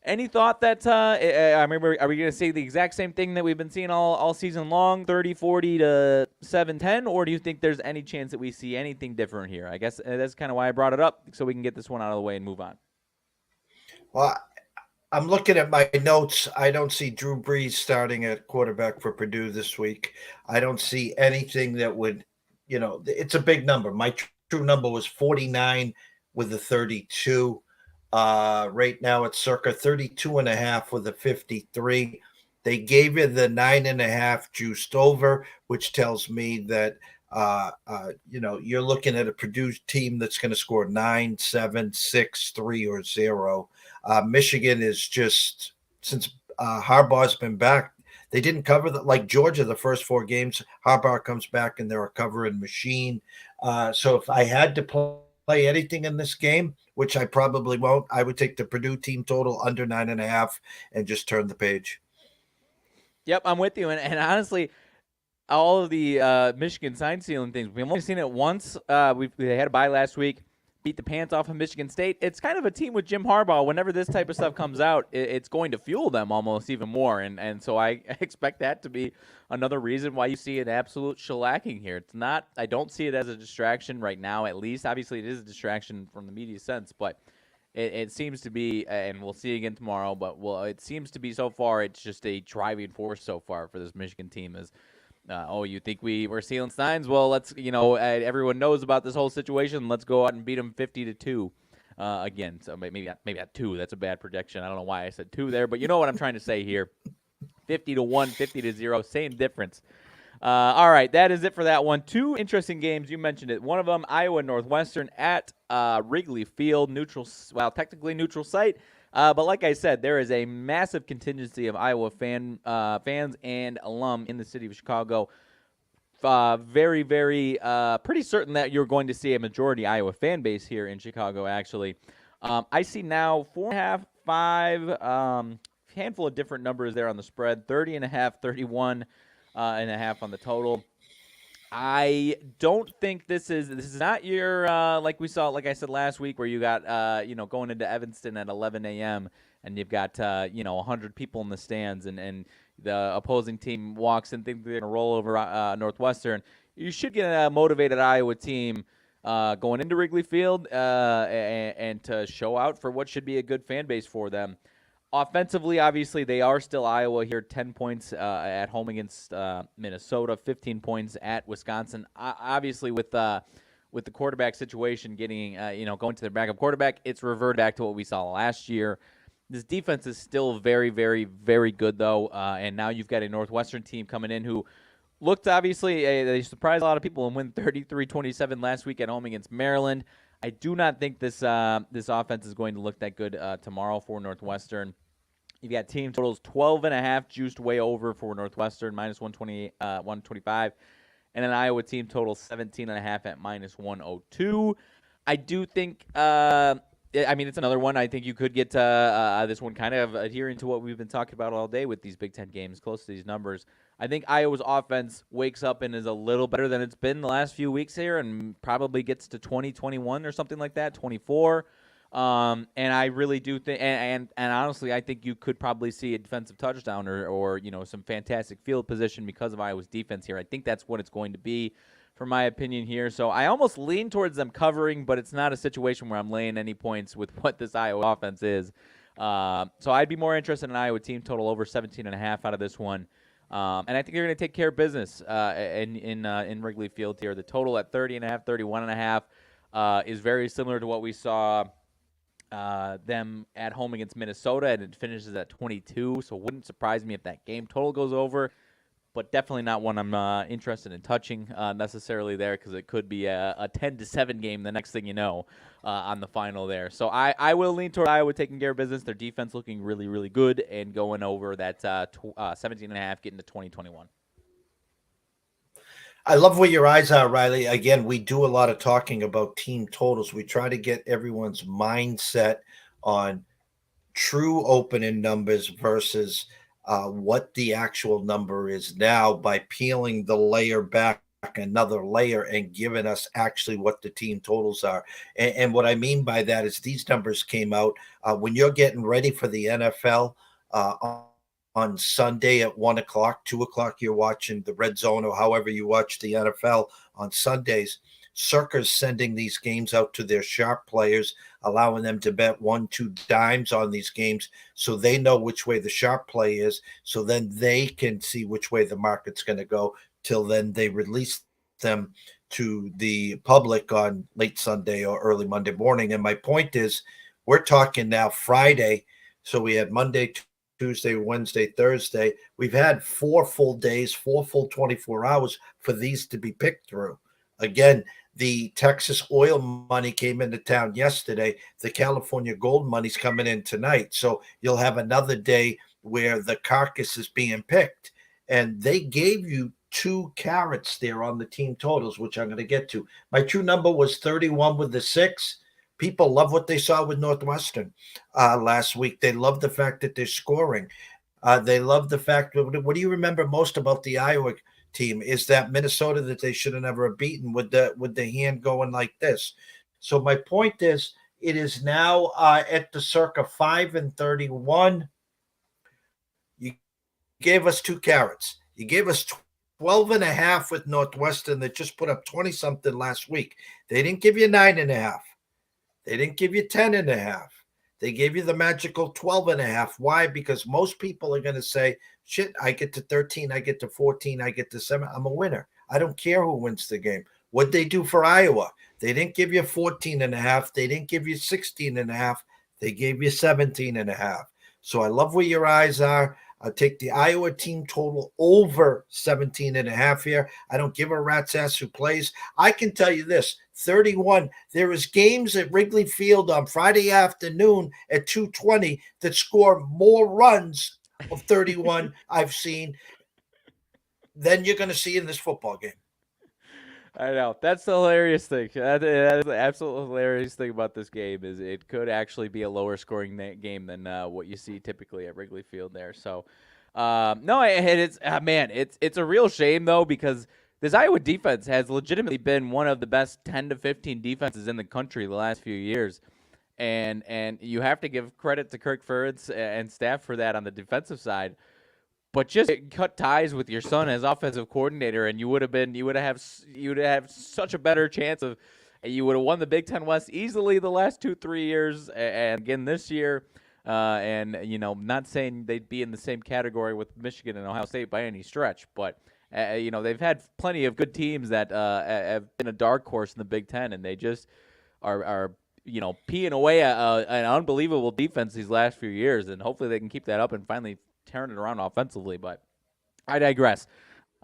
Speaker 6: Any thought that, I remember, are we going to say the exact same thing that we've been seeing all season long, 30-40 to 7-10, or do you think there's any chance that we see anything different here? I guess that's kind of why I brought it up, so we can get this one out of the way and move on.
Speaker 5: Well, I'm looking at my notes. I don't see Drew Brees starting at quarterback for Purdue this week. I don't see anything that would, it's a big number. My true number was 49 with a 32. Right now it's circa 32.5 with a 53. They gave you the 9.5 juiced over, which tells me that you're looking at a Purdue team that's going to score 9, 7, 6, 3, or 0. Michigan is just, since Harbaugh's been back, they didn't cover like Georgia the first 4 games. Harbaugh comes back and they're a covering machine. So if I had to play anything in this game, which I probably won't, I would take the Purdue team total under 9.5 and just turn the page.
Speaker 6: Yep, I'm with you. And honestly, all of the Michigan sign stealing things, we've only seen it once. They had a bye last week, beat the pants off of Michigan State. It's kind of a team with Jim Harbaugh. Whenever this type of stuff comes out, it's going to fuel them almost even more. And so I expect that to be another reason why you see an absolute shellacking here. It's not, I don't see it as a distraction right now, at least. Obviously, it is a distraction from the media sense, but it seems to be, and we'll see again tomorrow, but it seems to be so far, it's just a driving force so far for this Michigan team is, you think we're stealing signs? Well, let's, everyone knows about this whole situation. Let's go out and beat them 50-2 again. So maybe not 2. That's a bad projection. I don't know why I said 2 there, but you know what I'm trying to say here. 50-1, 50-0, same difference. All right, that is it for that one. 2 interesting games. You mentioned it. One of them, Iowa Northwestern at Wrigley Field, technically neutral site. But like I said, there is a massive contingency of Iowa fans and alum in the city of Chicago. Very, very pretty certain that you're going to see a majority Iowa fan base here in Chicago, actually. I see now 4.5, 5, handful of different numbers there on the spread, 30.5, 31.5 on the total. I don't think this is not your like I said last week, where you got going into Evanston at 11 a.m. and you've got 100 people in the stands and the opposing team walks in thinking they're going to roll over Northwestern, you should get a motivated Iowa team going into Wrigley Field and to show out for what should be a good fan base for them. Offensively, obviously, they are still Iowa here, 10 points at home against Minnesota, 15 points at Wisconsin. Obviously, with the quarterback situation getting, going to their backup quarterback, it's reverted back to what we saw last year. This defense is still very, very, very good, though, and now you've got a Northwestern team coming in who looked, obviously, they surprised a lot of people and win 33-27 last week at home against Maryland. I do not think this offense is going to look that good tomorrow for Northwestern. You've got team totals 12.5 juiced way over for Northwestern, minus 125, and an Iowa team total 17.5 at minus 102. I do think, it's another one. I think you could get this one kind of adhering to what we've been talking about all day with these Big Ten games, close to these numbers. I think Iowa's offense wakes up and is a little better than it's been the last few weeks here and probably gets to 20-21 or something like that, 24. And I really do think, and honestly, I think you could probably see a defensive touchdown or some fantastic field position because of Iowa's defense here. I think that's what it's going to be, for my opinion here. So I almost lean towards them covering, but it's not a situation where I'm laying any points with what this Iowa offense is. So I'd be more interested in an Iowa team total over 17.5 out of this one. And I think they're going to take care of business in Wrigley Field here. The total at 30.5, 31.5 is very similar to what we saw them at home against Minnesota, and it finishes at 22. So it wouldn't surprise me if that game total goes over, but definitely not one I'm interested in touching necessarily there, because it could be a 10-7 game the next thing you know on the final there. So I will lean toward Iowa taking care of business. Their defense looking really, really good and going over that 17.5, getting to 20-21.
Speaker 5: I love where your eyes are, Riley. Again, we do a lot of talking about team totals. We try to get everyone's mindset on true opening numbers versus what the actual number is now by peeling the layer back another layer and giving us actually what the team totals are. And what I mean by that is these numbers came out when you're getting ready for the NFL on Sunday at 1 o'clock, 2 o'clock, you're watching the Red Zone or however you watch the NFL on Sundays. Circa's sending these games out to their sharp players, allowing them to bet 1-2 dimes on these games so they know which way the sharp play is, so then they can see which way the market's going to go. Till then, they release them to the public on late Sunday or early Monday morning. And my point is, we're talking now Friday, so we had Monday, Tuesday, Wednesday, Thursday. We've had 4 full days, 4 full 24 hours for these to be picked through. Again, the Texas oil money came into town yesterday. The California gold money's coming in tonight. So you'll have another day where the carcass is being picked. And they gave you 2 carats there on the team totals, which I'm going to get to. My true number was 31 with the 6. People love what they saw with Northwestern last week. They love the fact that they're scoring. They love the fact. What do you remember most about the Iowa team? Is that Minnesota that they should have never beaten with the hand going like this. So my point is, it is now at the circa 5-31. You gave us 2 carats. You gave us 12.5 with Northwestern that just put up 20-something last week. They didn't give you 9.5. They didn't give you 10.5. They gave you the magical 12.5. Why? Because most people are going to say, shit, I get to 13, I get to 14, I get to 7. I'm a winner. I don't care who wins the game. What'd they do for Iowa? They didn't give you 14.5. They didn't give you 16.5. They gave you 17.5. So I love where your eyes are. I'll take the Iowa team total over 17.5 here. I don't give a rat's ass who plays. I can tell you this, 31, there is games at Wrigley Field on Friday afternoon at 2:20 that score more runs of 31 I've seen than you're going to see in this football game.
Speaker 6: I know. That's the hilarious thing. That is the absolute hilarious thing about this game is it could actually be a lower scoring game than what you see typically at Wrigley Field there. So, no, it's a real shame, though, because this Iowa defense has legitimately been one of the best 10 to 15 defenses in the country the last few years. And you have to give credit to Kirk Ferentz and staff for that on the defensive side. but just cut ties with your son as offensive coordinator, and you would have such a better chance of. You would have won the Big Ten West easily the last 2-3 years, and again this year. And not saying they'd be in the same category with Michigan and Ohio State by any stretch, but they've had plenty of good teams that have been a dark horse in the Big Ten, and they just are peeing away an unbelievable defense these last few years, and hopefully they can keep that up and finally turn it around offensively. But I digress.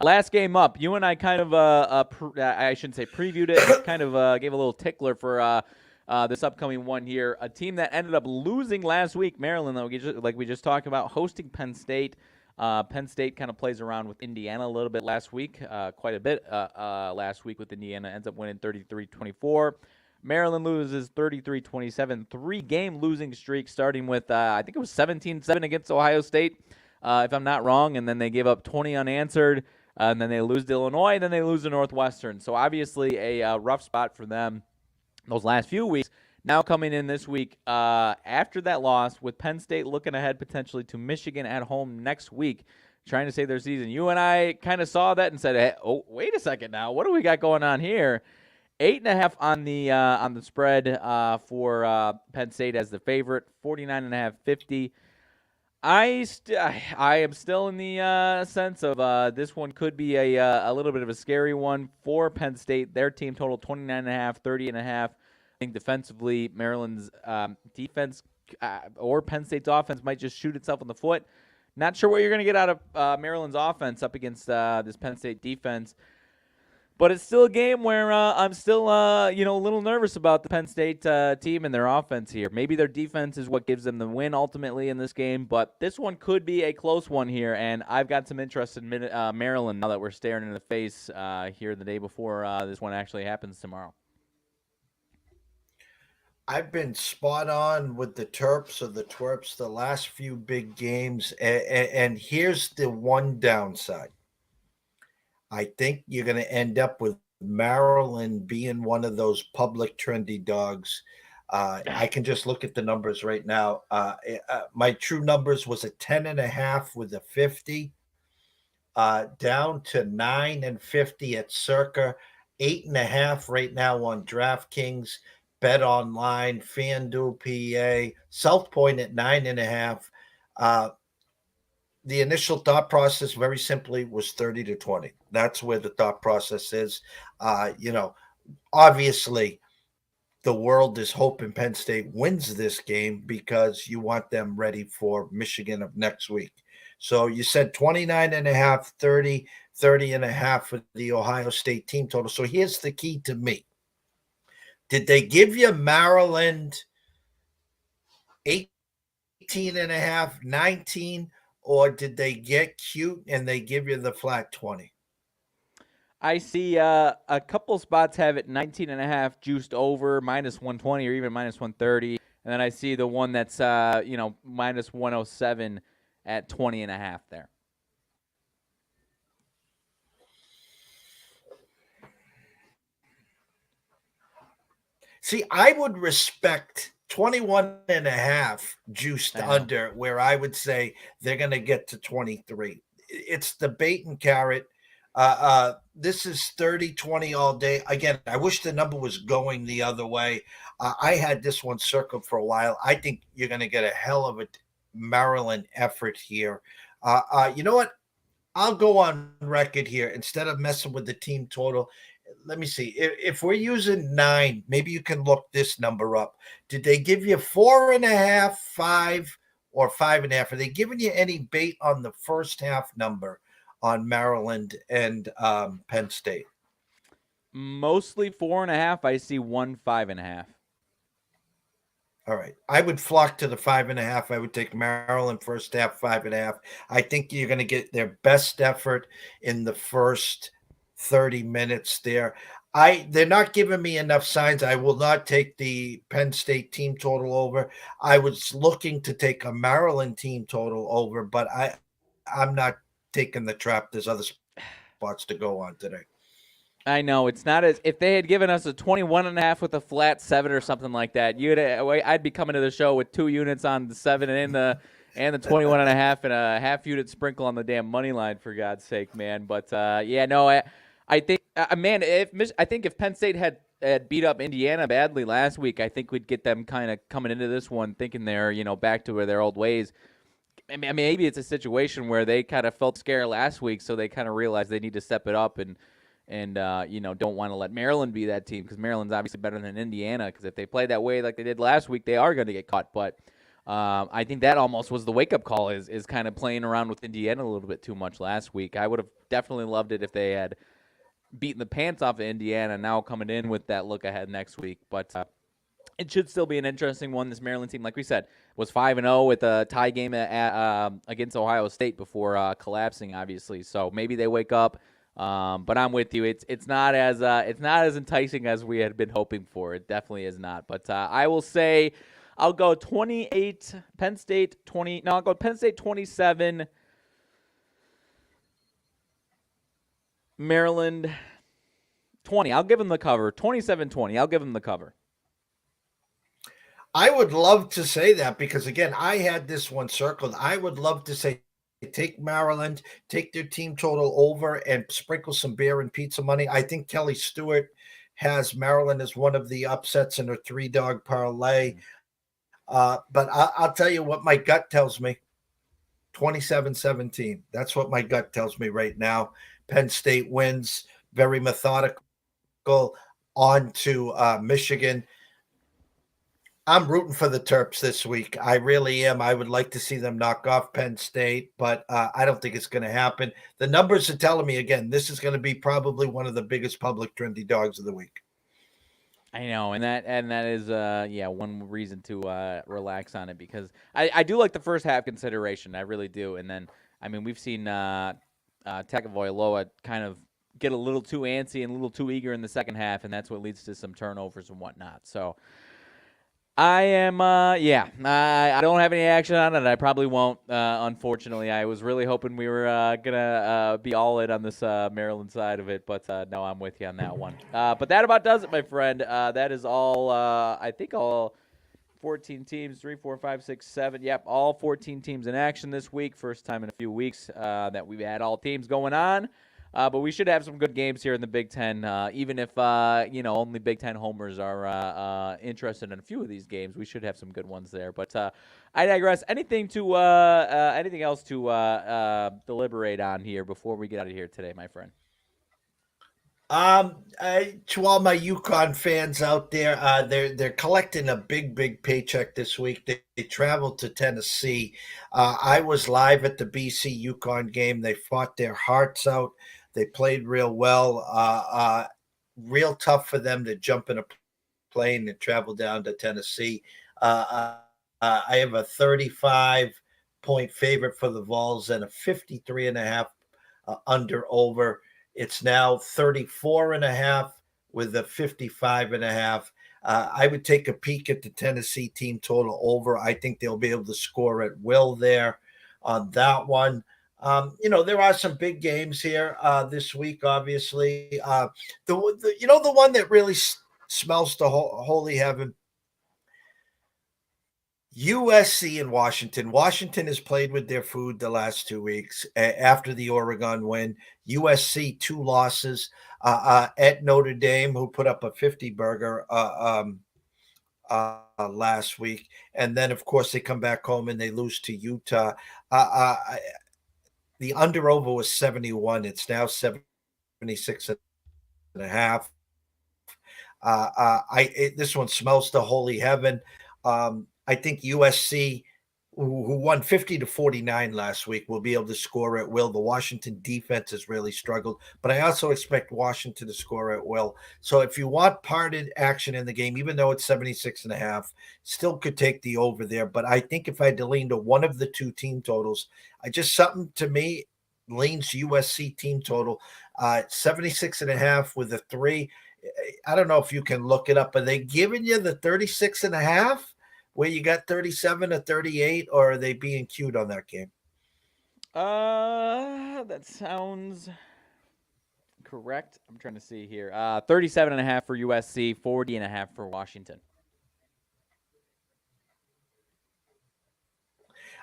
Speaker 6: Last game up, you and I kind of I shouldn't say previewed it, kind of gave a little tickler for this upcoming one here. A team that ended up losing last week, Maryland, like we just talked about, hosting Penn State. Penn State kind of plays around with Indiana a little bit last week, quite a bit last week with Indiana. Ends up winning 33-24. Maryland loses 33-27. 3-game losing streak starting with, I think it was 17-7 against Ohio State, if I'm not wrong. And then they gave up 20 unanswered. And then they lose to Illinois. And then they lose to Northwestern. So obviously a rough spot for them those last few weeks. Now coming in this week after that loss, with Penn State looking ahead potentially to Michigan at home next week, trying to save their season. You and I kind of saw that and said, hey, oh, wait a second now. What do we got going on here? 8.5 on the spread for Penn State as the favorite, 49.5, 50. I am still in the sense of this one could be a little bit of a scary one for Penn State. Their team total 29.5, 30.5. I think defensively, Maryland's defense or Penn State's offense might just shoot itself in the foot. Not sure what you're going to get out of Maryland's offense up against this Penn State defense. But it's still a game where I'm still, a little nervous about the Penn State team and their offense here. Maybe their defense is what gives them the win ultimately in this game, but this one could be a close one here, and I've got some interest in Maryland now that we're staring in the face here the day before this one actually happens tomorrow.
Speaker 5: I've been spot on with the Terps or the Twerps the last few big games, and here's the one downside. I think you're going to end up with Maryland being one of those public trendy dogs. I can just look at the numbers right now. My true numbers was a 10.5 with a 50, down to 9 and 50 at Circa, 8.5 right now on DraftKings, Bet Online, FanDuel, PA, South Point at 9.5. The initial thought process, very simply, was 30-20. That's where the thought process is. Obviously, the world is hoping Penn State wins this game because you want them ready for Michigan of next week. So you said 29.5, 30, 30.5 for the Ohio State team total. So here's the key to me. Did they give you Maryland 18.5, 19? Or did they get cute and they give you the flat 20?
Speaker 6: I see a couple spots have it 19.5 juiced over, minus 120 or even minus 130. And then I see the one that's, minus 107 at 20.5 there.
Speaker 5: See, I would respect 21.5 juiced under, where I would say they're going to get to 23. It's the bait and carrot. This is 30-20 all day. Again, I wish the number was going the other way. I had this one circled for a while. I think you're going to get a hell of a Maryland effort here. You know what? I'll go on record here. Instead of messing with the team total, let me see. If we're using 9, maybe you can look this number up. Did they give you 4.5, 5, or 5.5? Are they giving you any bait on the first half number on Maryland and Penn State?
Speaker 6: Mostly 4.5. I see 5.5.
Speaker 5: All right. I would flock to the 5.5. I would take Maryland first half 5.5. I think you're going to get their best effort in the first 30 minutes there. They're not giving me enough signs. I will not take the Penn State team total over. I was looking to take a Maryland team total over, but I'm not taking the trap. There's other spots to go on today.
Speaker 6: I know it's not as if they had given us a 21.5 with a flat 7 or something like that. I'd be coming to the show with 2 units on the 7 and and the 21.5 and a half-unit sprinkle on the damn money line, for God's sake, man. But yeah, no, I think, man, I think if Penn State had beat up Indiana badly last week, I think we'd get them kind of coming into this one thinking they're back to their old ways. I mean, maybe it's a situation where they kind of felt scared last week, so they kind of realized they need to step it up and don't want to let Maryland be that team, because Maryland's obviously better than Indiana, because if they play that way like they did last week, they are going to get caught. But I think that almost was the wake-up call, is kind of playing around with Indiana a little bit too much last week. I would have definitely loved it if they had beaten the pants off of Indiana, now coming in with that look ahead next week. But it should still be an interesting one. This Maryland team, like we said, was 5-0 with a tie game against Ohio State before collapsing, obviously. So maybe they wake up. But I'm with you. It's not as enticing as we had been hoping for. It definitely is not. But I will say, I'll go 28. Penn State 20. No, I'll go Penn State 27. Maryland 20. I'll give them the cover. 27-20. I'll give them the cover.
Speaker 5: I would love to say that, because, again, I had this one circled. I would love to say take Maryland, take their team total over, and sprinkle some beer and pizza money. I think Kelly Stewart has Maryland as one of the upsets in her 3-dog parlay. But I'll tell you what my gut tells me, 27-17. That's what my gut tells me right now. Penn State wins, very methodical, on to Michigan. I'm rooting for the Terps this week. I really am. I would like to see them knock off Penn State, but I don't think it's going to happen. The numbers are telling me, again, this is going to be probably one of the biggest public trendy dogs of the week.
Speaker 6: I know, and that is one reason to relax on it, because I do like the first half consideration. I really do. And then, I mean, we've seen Tagovailoa kind of get a little too antsy and a little too eager in the second half, and that's what leads to some turnovers and whatnot. So I am, I don't have any action on it. I probably won't, unfortunately. I was really hoping we were going to be all in on this Maryland side of it, but no, I'm with you on that one. But that about does it, my friend. That is all, I think all 14 teams, 3, 4, 5, 6, 7. Yep, all 14 teams in action this week. First time in a few weeks that we've had all teams going on. But we should have some good games here in the Big Ten, even if only Big Ten homers are interested in a few of these games. We should have some good ones there. But I digress. Anything else to deliberate on here before we get out of here today, my friend?
Speaker 5: To all my UConn fans out there, they're collecting a big paycheck this week. They traveled to Tennessee. I was live at the BC UConn game. They fought their hearts out. They played real well. Real tough for them to jump in a plane and travel down to Tennessee. I have a 35-point favorite for the Vols and a 53.5 under over. It's now 34.5 with a 55.5. I would take a peek at the Tennessee team total over. I think they'll be able to score at will there on that one. There are some big games here this week, obviously. The one that really smells to holy heaven, USC and Washington. Washington has played with their food the last 2 weeks after the Oregon win. USC 2 losses at Notre Dame, who put up a 50-burger last week. And then, of course, they come back home and they lose to Utah. The under-over was 71. It's now 76.5. This one smells to holy heaven. I think USC, who won 50-49 last week, will be able to score at will. The Washington defense has really struggled, but I also expect Washington to score at will. So if you want parted action in the game, even though it's 76.5, still could take the over there. But I think if I had to lean to one of the two team totals, something to me leans USC team total, 76.5 with a 3. I don't know if you can look it up. Are they giving you the 36.5? Where you got 37 or 38, or are they being cute on that game?
Speaker 6: That sounds correct. I'm trying to see here. 37.5 for USC, 40.5 for Washington.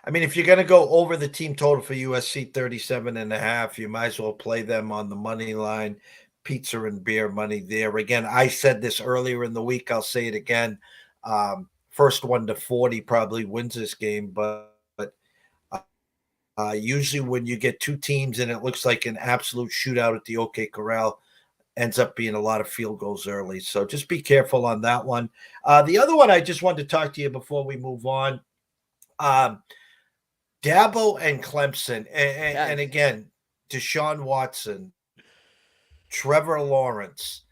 Speaker 5: I mean, if you're going to go over the team total for USC 37.5, you might as well play them on the money line. Pizza and beer money there. Again, I said this earlier in the week. I'll say it again. First one to 40 probably wins this game, but usually when you get two teams and it looks like an absolute shootout at the OK Corral, ends up being a lot of field goals early. So just be careful on that one. The other one I just wanted to talk to you before we move on. Dabo and Clemson, and again, Deshaun Watson, Trevor Lawrence.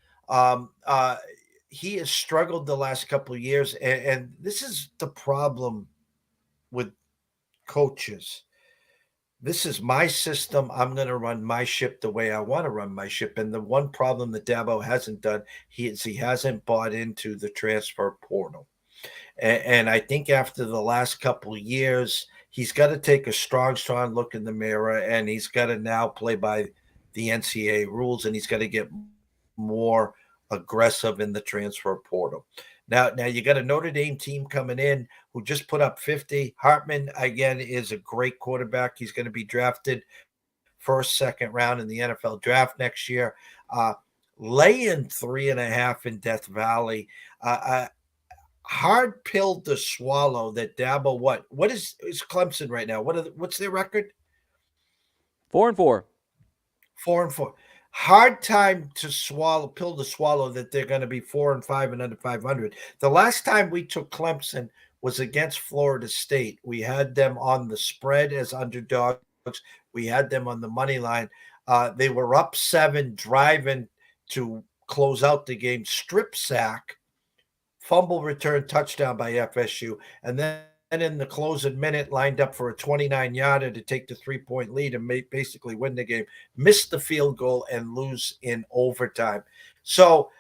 Speaker 5: He has struggled the last couple of years, and this is the problem with coaches. This is my system. I'm going to run my ship the way I want to run my ship. And the one problem that Dabo hasn't done, he hasn't bought into the transfer portal. And I think after the last couple of years, he's got to take a strong look in the mirror, and he's got to now play by the NCAA rules, and he's got to get more aggressive in the transfer portal. Now you got a Notre Dame team coming in who just put up 50. Hartman, again, is a great quarterback. He's going to be drafted first, second round in the NFL draft next year. Laying 3.5 in Death Valley. Hard pill to swallow that Dabo. What is Clemson right now? What's their record?
Speaker 6: 4-4.
Speaker 5: 4-4. Hard time to pill to swallow that they're going to be 4-5 and under 500. The last time we took Clemson was against Florida State. We had them on the spread as underdogs. We had them on the money line. They were up 7, driving to close out the game. Strip sack. Fumble return touchdown by FSU, and then in the closing minute, lined up for a 29-yarder to take the 3-point lead and basically win the game. Missed the field goal and lose in overtime. So,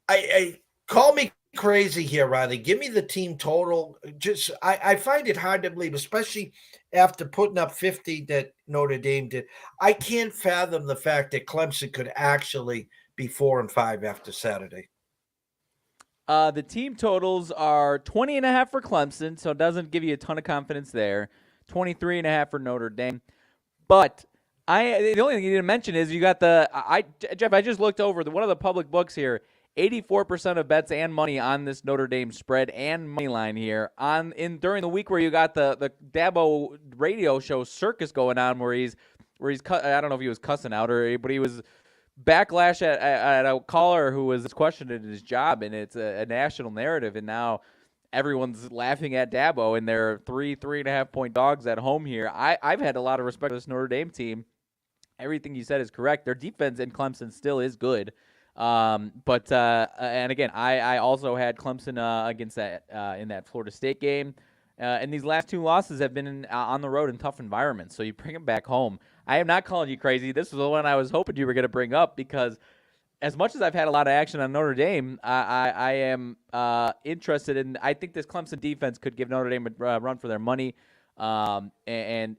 Speaker 5: I call me crazy here, Riley. Give me the team total. Just I find it hard to believe, especially after putting up 50 that Notre Dame did. I can't fathom the fact that Clemson could actually be 4-5 after Saturday.
Speaker 6: The team totals are 20.5 for Clemson, so it doesn't give you a ton of confidence there. 23.5 for Notre Dame. But the only thing you didn't mention is you got Jeff, I just looked over one of the public books here. 84% of bets and money on this Notre Dame spread and money line here during the week where you got the Dabo radio show circus going on where he's I don't know if he was cussing out but he was backlash at a caller who was questioning his job, and it's a national narrative, and now everyone's laughing at Dabo, and they're 3.5 point dogs at home here. I've had a lot of respect for this Notre Dame team. Everything you said is correct. Their defense in Clemson still is good. But again, I also had Clemson against that in that Florida State game. And these last 2 losses have been on the road in tough environments. So you bring them back home. I am not calling you crazy. This was the one I was hoping you were going to bring up because as much as I've had a lot of action on Notre Dame, I am interested in – I think this Clemson defense could give Notre Dame a run for their money. And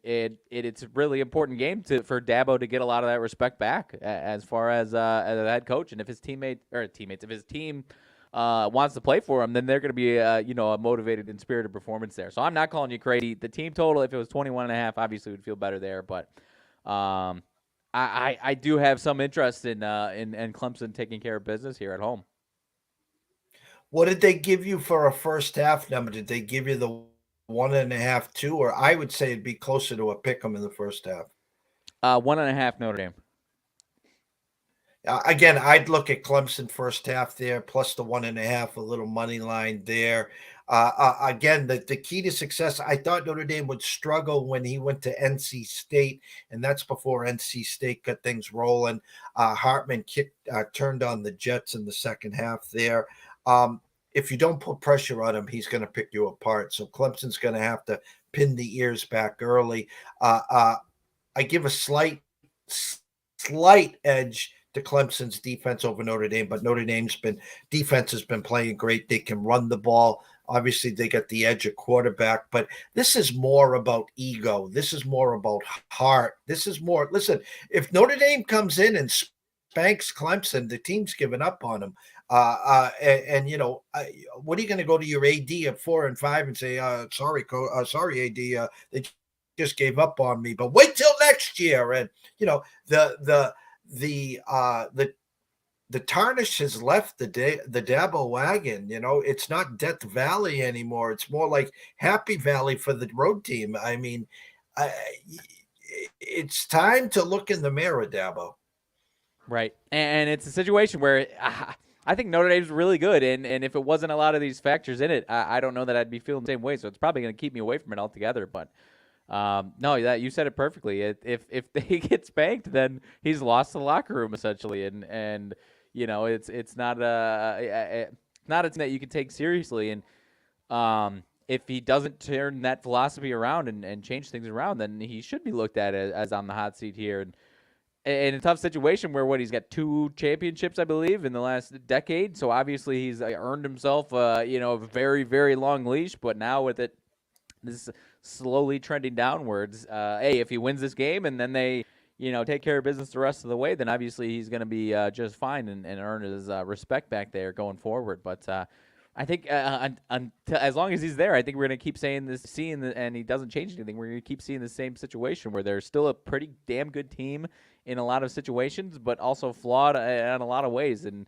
Speaker 6: it's a really important game for Dabo to get a lot of that respect back as far as a head coach. And if his if his team wants to play for him, then they're going to be a motivated and spirited performance there. So I'm not calling you crazy. The team total, if it was 21.5, obviously would feel better there. But I do have some interest in Clemson taking care of business here at home.
Speaker 5: What did they give you for a first half number? Did they give you the 1.5, 2, or I would say it'd be closer to a pick 'em in the first half?
Speaker 6: 1.5 Notre Dame.
Speaker 5: Again, I'd look at Clemson first half there, plus the 1.5, a little money line there. Again, the key to success, I thought Notre Dame would struggle when he went to NC State, and that's before NC State got things rolling. Hartman turned on the Jets in the second half there. If you don't put pressure on him, he's going to pick you apart. So Clemson's going to have to pin the ears back early. I give a slight edge to Clemson's defense over Notre Dame, but Notre Dame's defense has been playing great. They can run the ball. Obviously, they got the edge at quarterback, but this is more about ego. This is more about heart. This is more. Listen, if Notre Dame comes in and spanks Clemson, the team's given up on them. What are you going to go to your AD at 4-5 and say, sorry, AD, they just gave up on me, but wait till next year. And the tarnish has left the Dabo wagon. It's not Death Valley anymore. It's more like Happy Valley for the road team. I mean, it's time to look in the mirror, Dabo.
Speaker 6: Right. And it's a situation where I think Notre Dame's really good. And if it wasn't a lot of these factors in it, I don't know that I'd be feeling the same way. So it's probably going to keep me away from it altogether. But no, you said it perfectly. If they get spanked, then he's lost the locker room essentially. And it's not a thing that you can take seriously. And if he doesn't turn that philosophy around and change things around, then he should be looked at as on the hot seat here. And in a tough situation where he's got 2 championships, I believe, in the last decade. So obviously he's earned himself, a very, very long leash. But now with this is slowly trending downwards. If he wins this game and then they, take care of business the rest of the way, then obviously he's going to be just fine and earn his respect back there going forward. But I think as long as he's there, I think we're going to keep and he doesn't change anything. We're going to keep seeing the same situation where they're still a pretty damn good team in a lot of situations, but also flawed in a lot of ways. And,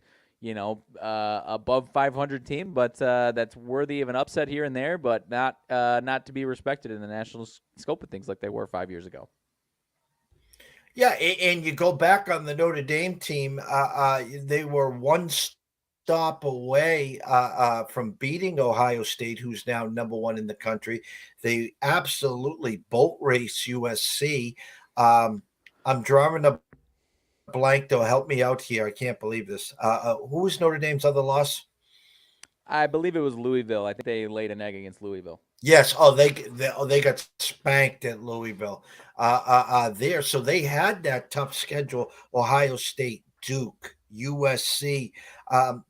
Speaker 6: above 500 team, but that's worthy of an upset here and there, but not to be respected in the national scope of things like they were 5 years ago.
Speaker 5: Yeah, and you go back on the Notre Dame team, they were one stop away from beating Ohio State, who's now number 1 in the country. They absolutely boat race USC. I'm drawing a blank, though. Help me out here. I can't believe this. Who was Notre Dame's other loss?
Speaker 6: I believe it was Louisville. I think they laid an egg against Louisville.
Speaker 5: Yes. They got spanked at Louisville there. So they had that tough schedule. Ohio State, Duke, USC.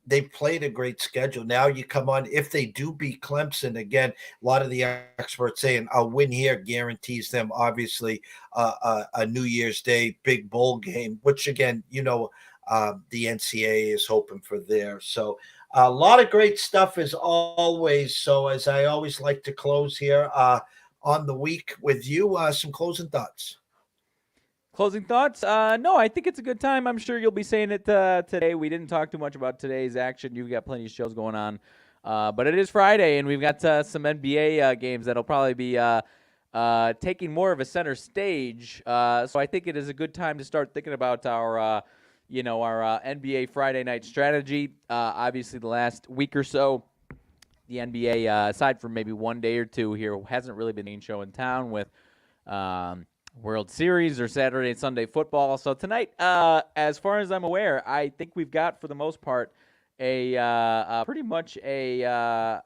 Speaker 5: They played a great schedule. Now you come on, if they do beat Clemson again, a lot of the experts saying a win here guarantees them obviously a New Year's Day big bowl game, which again, the NCAA is hoping for there. So a lot of great stuff as always. So as I always like to close here on the week with you, some closing thoughts.
Speaker 6: Closing thoughts? No, I think it's a good time. I'm sure you'll be saying it today. We didn't talk too much about today's action. You've got plenty of shows going on. But it is Friday, and we've got some NBA games that'll probably be taking more of a center stage. So I think it is a good time to start thinking about our NBA Friday night strategy. Obviously, the last week or so, the NBA, aside from maybe one day or two here, hasn't really been a main show in town with World Series or Saturday and Sunday football. So tonight, as far as I'm aware, I think we've got, for the most part, pretty much a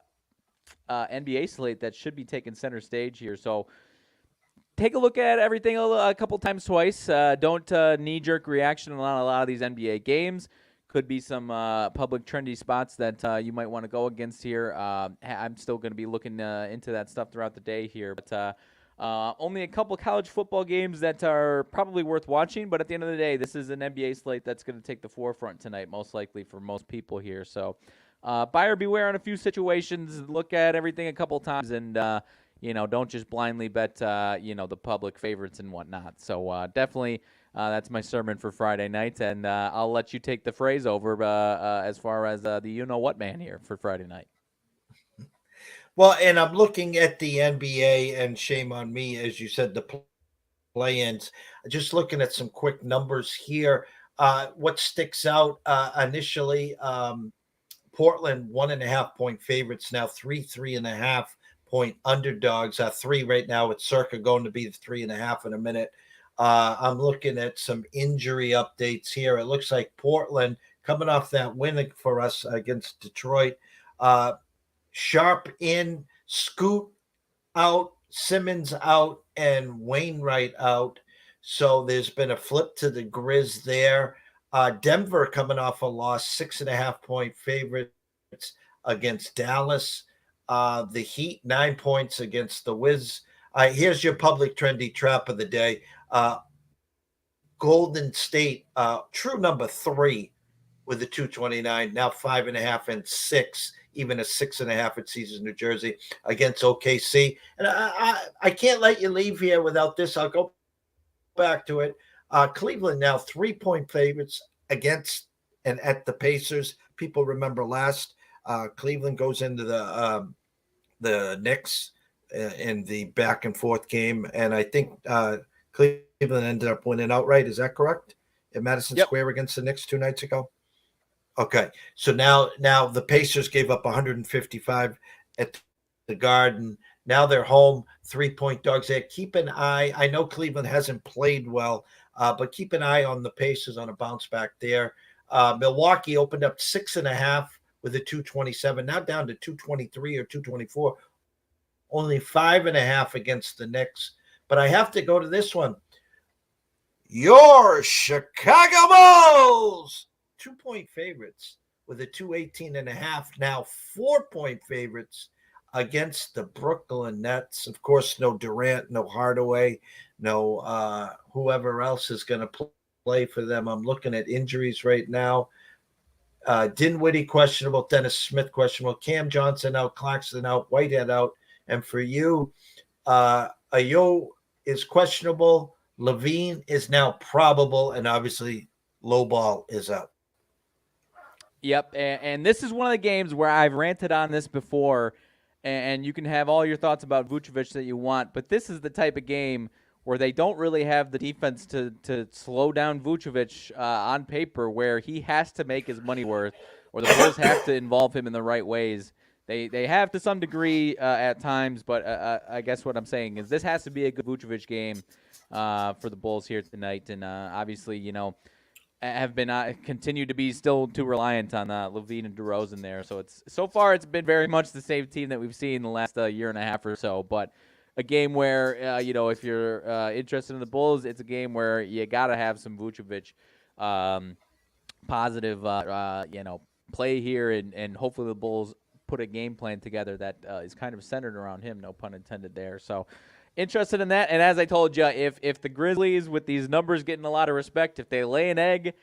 Speaker 6: NBA slate that should be taking center stage here. So take a look at everything a couple times twice. Don't knee-jerk reaction on a lot of these NBA games. Could be some public trendy spots that you might want to go against here. I'm still going to be looking into that stuff throughout the day here. But only a couple college football games that are probably worth watching. But at the end of the day, this is an NBA slate that's going to take the forefront tonight, most likely for most people here. So buyer beware on a few situations. Look at everything a couple times and don't just blindly bet, the public favorites and whatnot. So definitely that's my sermon for Friday night, and I'll let you take the phrase over as far as the you-know-what man here for Friday night.
Speaker 5: Well, and I'm looking at the NBA, and shame on me, as you said, the play-ins. Just looking at some quick numbers here. What sticks out initially, Portland 1.5-point favorites, now 3.5-point underdogs. 3 right now. It's circa going to be the 3.5 in a minute. I'm looking at some injury updates here. It looks like Portland coming off that win for us against Detroit. Sharp in, Scoot out, Simmons out, and Wainwright out. So there's been a flip to the Grizz there. Denver coming off a loss, 6.5-point favorites against Dallas. The Heat, 9 points against the Wiz. Here's your public trendy trap of the day. Golden State, true number 3 with the 229, now 5.5 and 6, even a 6.5 at Caesars, New Jersey against OKC. And I can't let you leave here without this. I'll go back to it. Cleveland now 3-point favorites against and at the Pacers. People remember last Cleveland goes into the Knicks in the back and forth game, and I think Cleveland ended up winning outright. Is that correct? At Madison Square against the Knicks 2 nights ago. Okay, so now the Pacers gave up 155 at the Garden. Now they're home, 3-point dogs there. Keep an eye. I know Cleveland hasn't played well, but keep an eye on the Pacers on a bounce back there. Milwaukee opened up 6.5 with a 227, now down to 223 or 224. Only 5.5 against the Knicks. But I have to go to this one. Your Chicago Bulls, 2-point favorites with a 218.5. Now 4-point favorites against the Brooklyn Nets. Of course, no Durant, no Hardaway, no whoever else is going to play for them. I'm looking at injuries right now. Dinwiddie questionable, Dennis Smith questionable, Cam Johnson out, Claxton out, Whitehead out. And for you, Ayo is questionable, Levine is now probable, and obviously low ball is out.
Speaker 6: Yep, and this is one of the games where I've ranted on this before, and you can have all your thoughts about Vucevic that you want, but this is the type of game where they don't really have the defense to slow down Vucevic on paper, where he has to make his money worth, or the Bulls have to involve him in the right ways. They have to some degree at times, but I guess what I'm saying is this has to be a good Vucevic game for the Bulls here tonight, and obviously, have been continued to be still too reliant on Levine and DeRozan there. So so far it's been very much the same team that we've seen the last year and a half or so. But a game where if you're interested in the Bulls, it's a game where you got to have some Vucevic positive play here, and hopefully the Bulls put a game plan together that is kind of centered around him. No pun intended there. So. Interested in that, and as I told you, if the Grizzlies, with these numbers getting a lot of respect, if they lay an egg,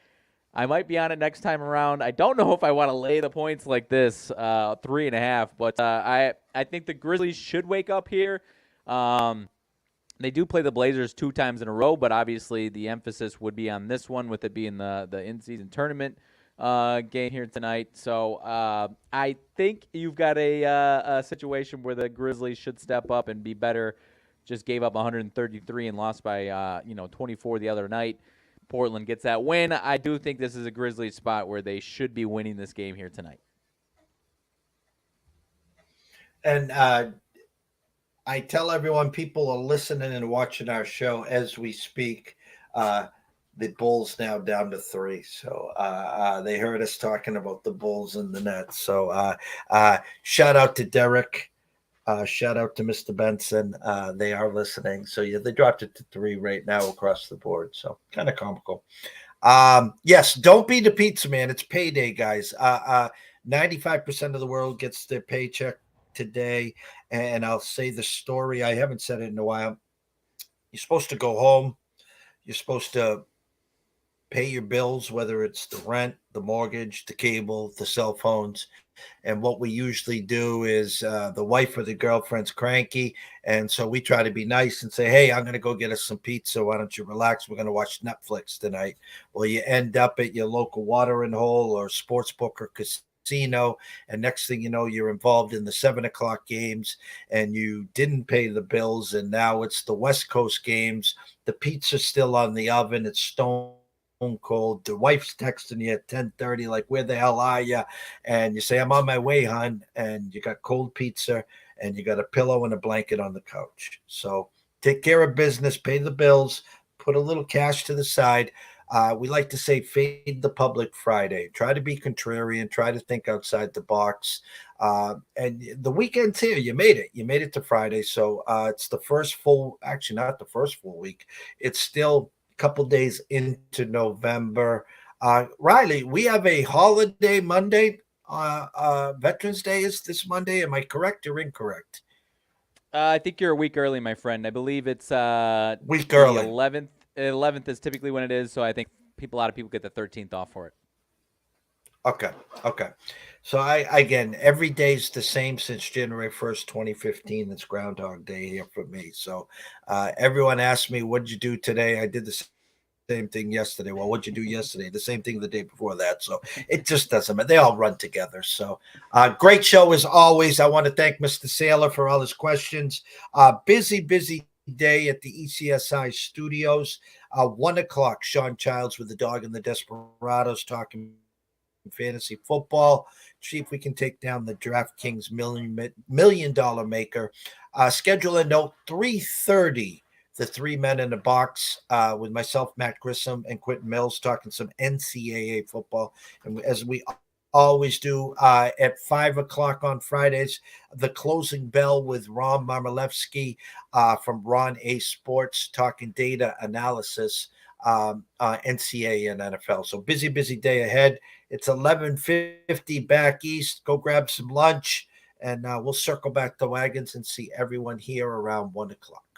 Speaker 6: I might be on it next time around. I don't know if I want to lay the points like this, 3.5, but I think the Grizzlies should wake up here. They do play the Blazers 2 times in a row, but obviously the emphasis would be on this one, with it being the in-season tournament game here tonight. So I think you've got a situation where the Grizzlies should step up and be better. Just gave up 133 and lost by 24 the other night. Portland gets that win. I do think this is a Grizzlies spot where they should be winning this game here tonight.
Speaker 5: And I tell everyone, people are listening and watching our show as we speak. The Bulls now down to 3. So they heard us talking about the Bulls and the Nets. So shout out to Derek. Shout out to Mr. Benson. They are listening. So, yeah, they dropped it to 3 right now across the board. So, kind of comical. Yes, don't be the pizza man. It's payday, guys. 95% of the world gets their paycheck today. And I'll say the story. I haven't said it in a while. You're supposed to go home. You're supposed to pay your bills, whether it's the rent, the mortgage, the cable, the cell phones. And what we usually do is the wife or the girlfriend's cranky. And so we try to be nice and say, hey, I'm going to go get us some pizza. Why don't you relax? We're going to watch Netflix tonight. Well, you end up at your local watering hole or sports book or casino. And next thing you know, you're involved in the 7 o'clock games and you didn't pay the bills. And now it's the West Coast games. The pizza's still on the oven. It's stone cold. The wife's texting you at 10:30, like, where the hell are you? And you say, I'm on my way, hon. And you got cold pizza and you got a pillow and a blanket on the couch. So take care of business, pay the bills, put a little cash to the side. We like to say fade the public Friday. Try to be contrarian, try to think outside the box. And the weekend's here. You made it. You made it to Friday. So it's the first full, actually not the first full week. It's still couple days into November. Riley, we have a holiday Monday. Veterans Day is this Monday. Am I correct or incorrect?
Speaker 6: I think you're a week early, my friend. I believe it's
Speaker 5: week early.
Speaker 6: 11th. 11th is typically when it is, so I think a lot of people get the 13th off for it.
Speaker 5: Okay. So again, every day's the same since January 1st, 2015. It's Groundhog Day here for me. So everyone asked me, what'd you do today? I did the same thing yesterday. Well, what'd you do yesterday? The same thing the day before that. So it just doesn't matter. They all run together. So great show as always. I want to thank Mr. Saylor for all his questions. Busy day at the ECSI studios. 1 o'clock, Sean Childs with the Dog and the Desperados talking fantasy football. See if we can take down the DraftKings million dollar maker. Schedule a note 3:30. The Three Men in a Box with myself, Matt Grissom, and Quentin Mills talking some NCAA football. And as we always do at 5 o'clock on Fridays, the closing bell with Ron Marmolevsky from Ron A Sports talking data analysis, NCAA and NFL. So busy day ahead. It's 11:50 back east. Go grab some lunch, and we'll circle back the wagons and see everyone here around 1 o'clock.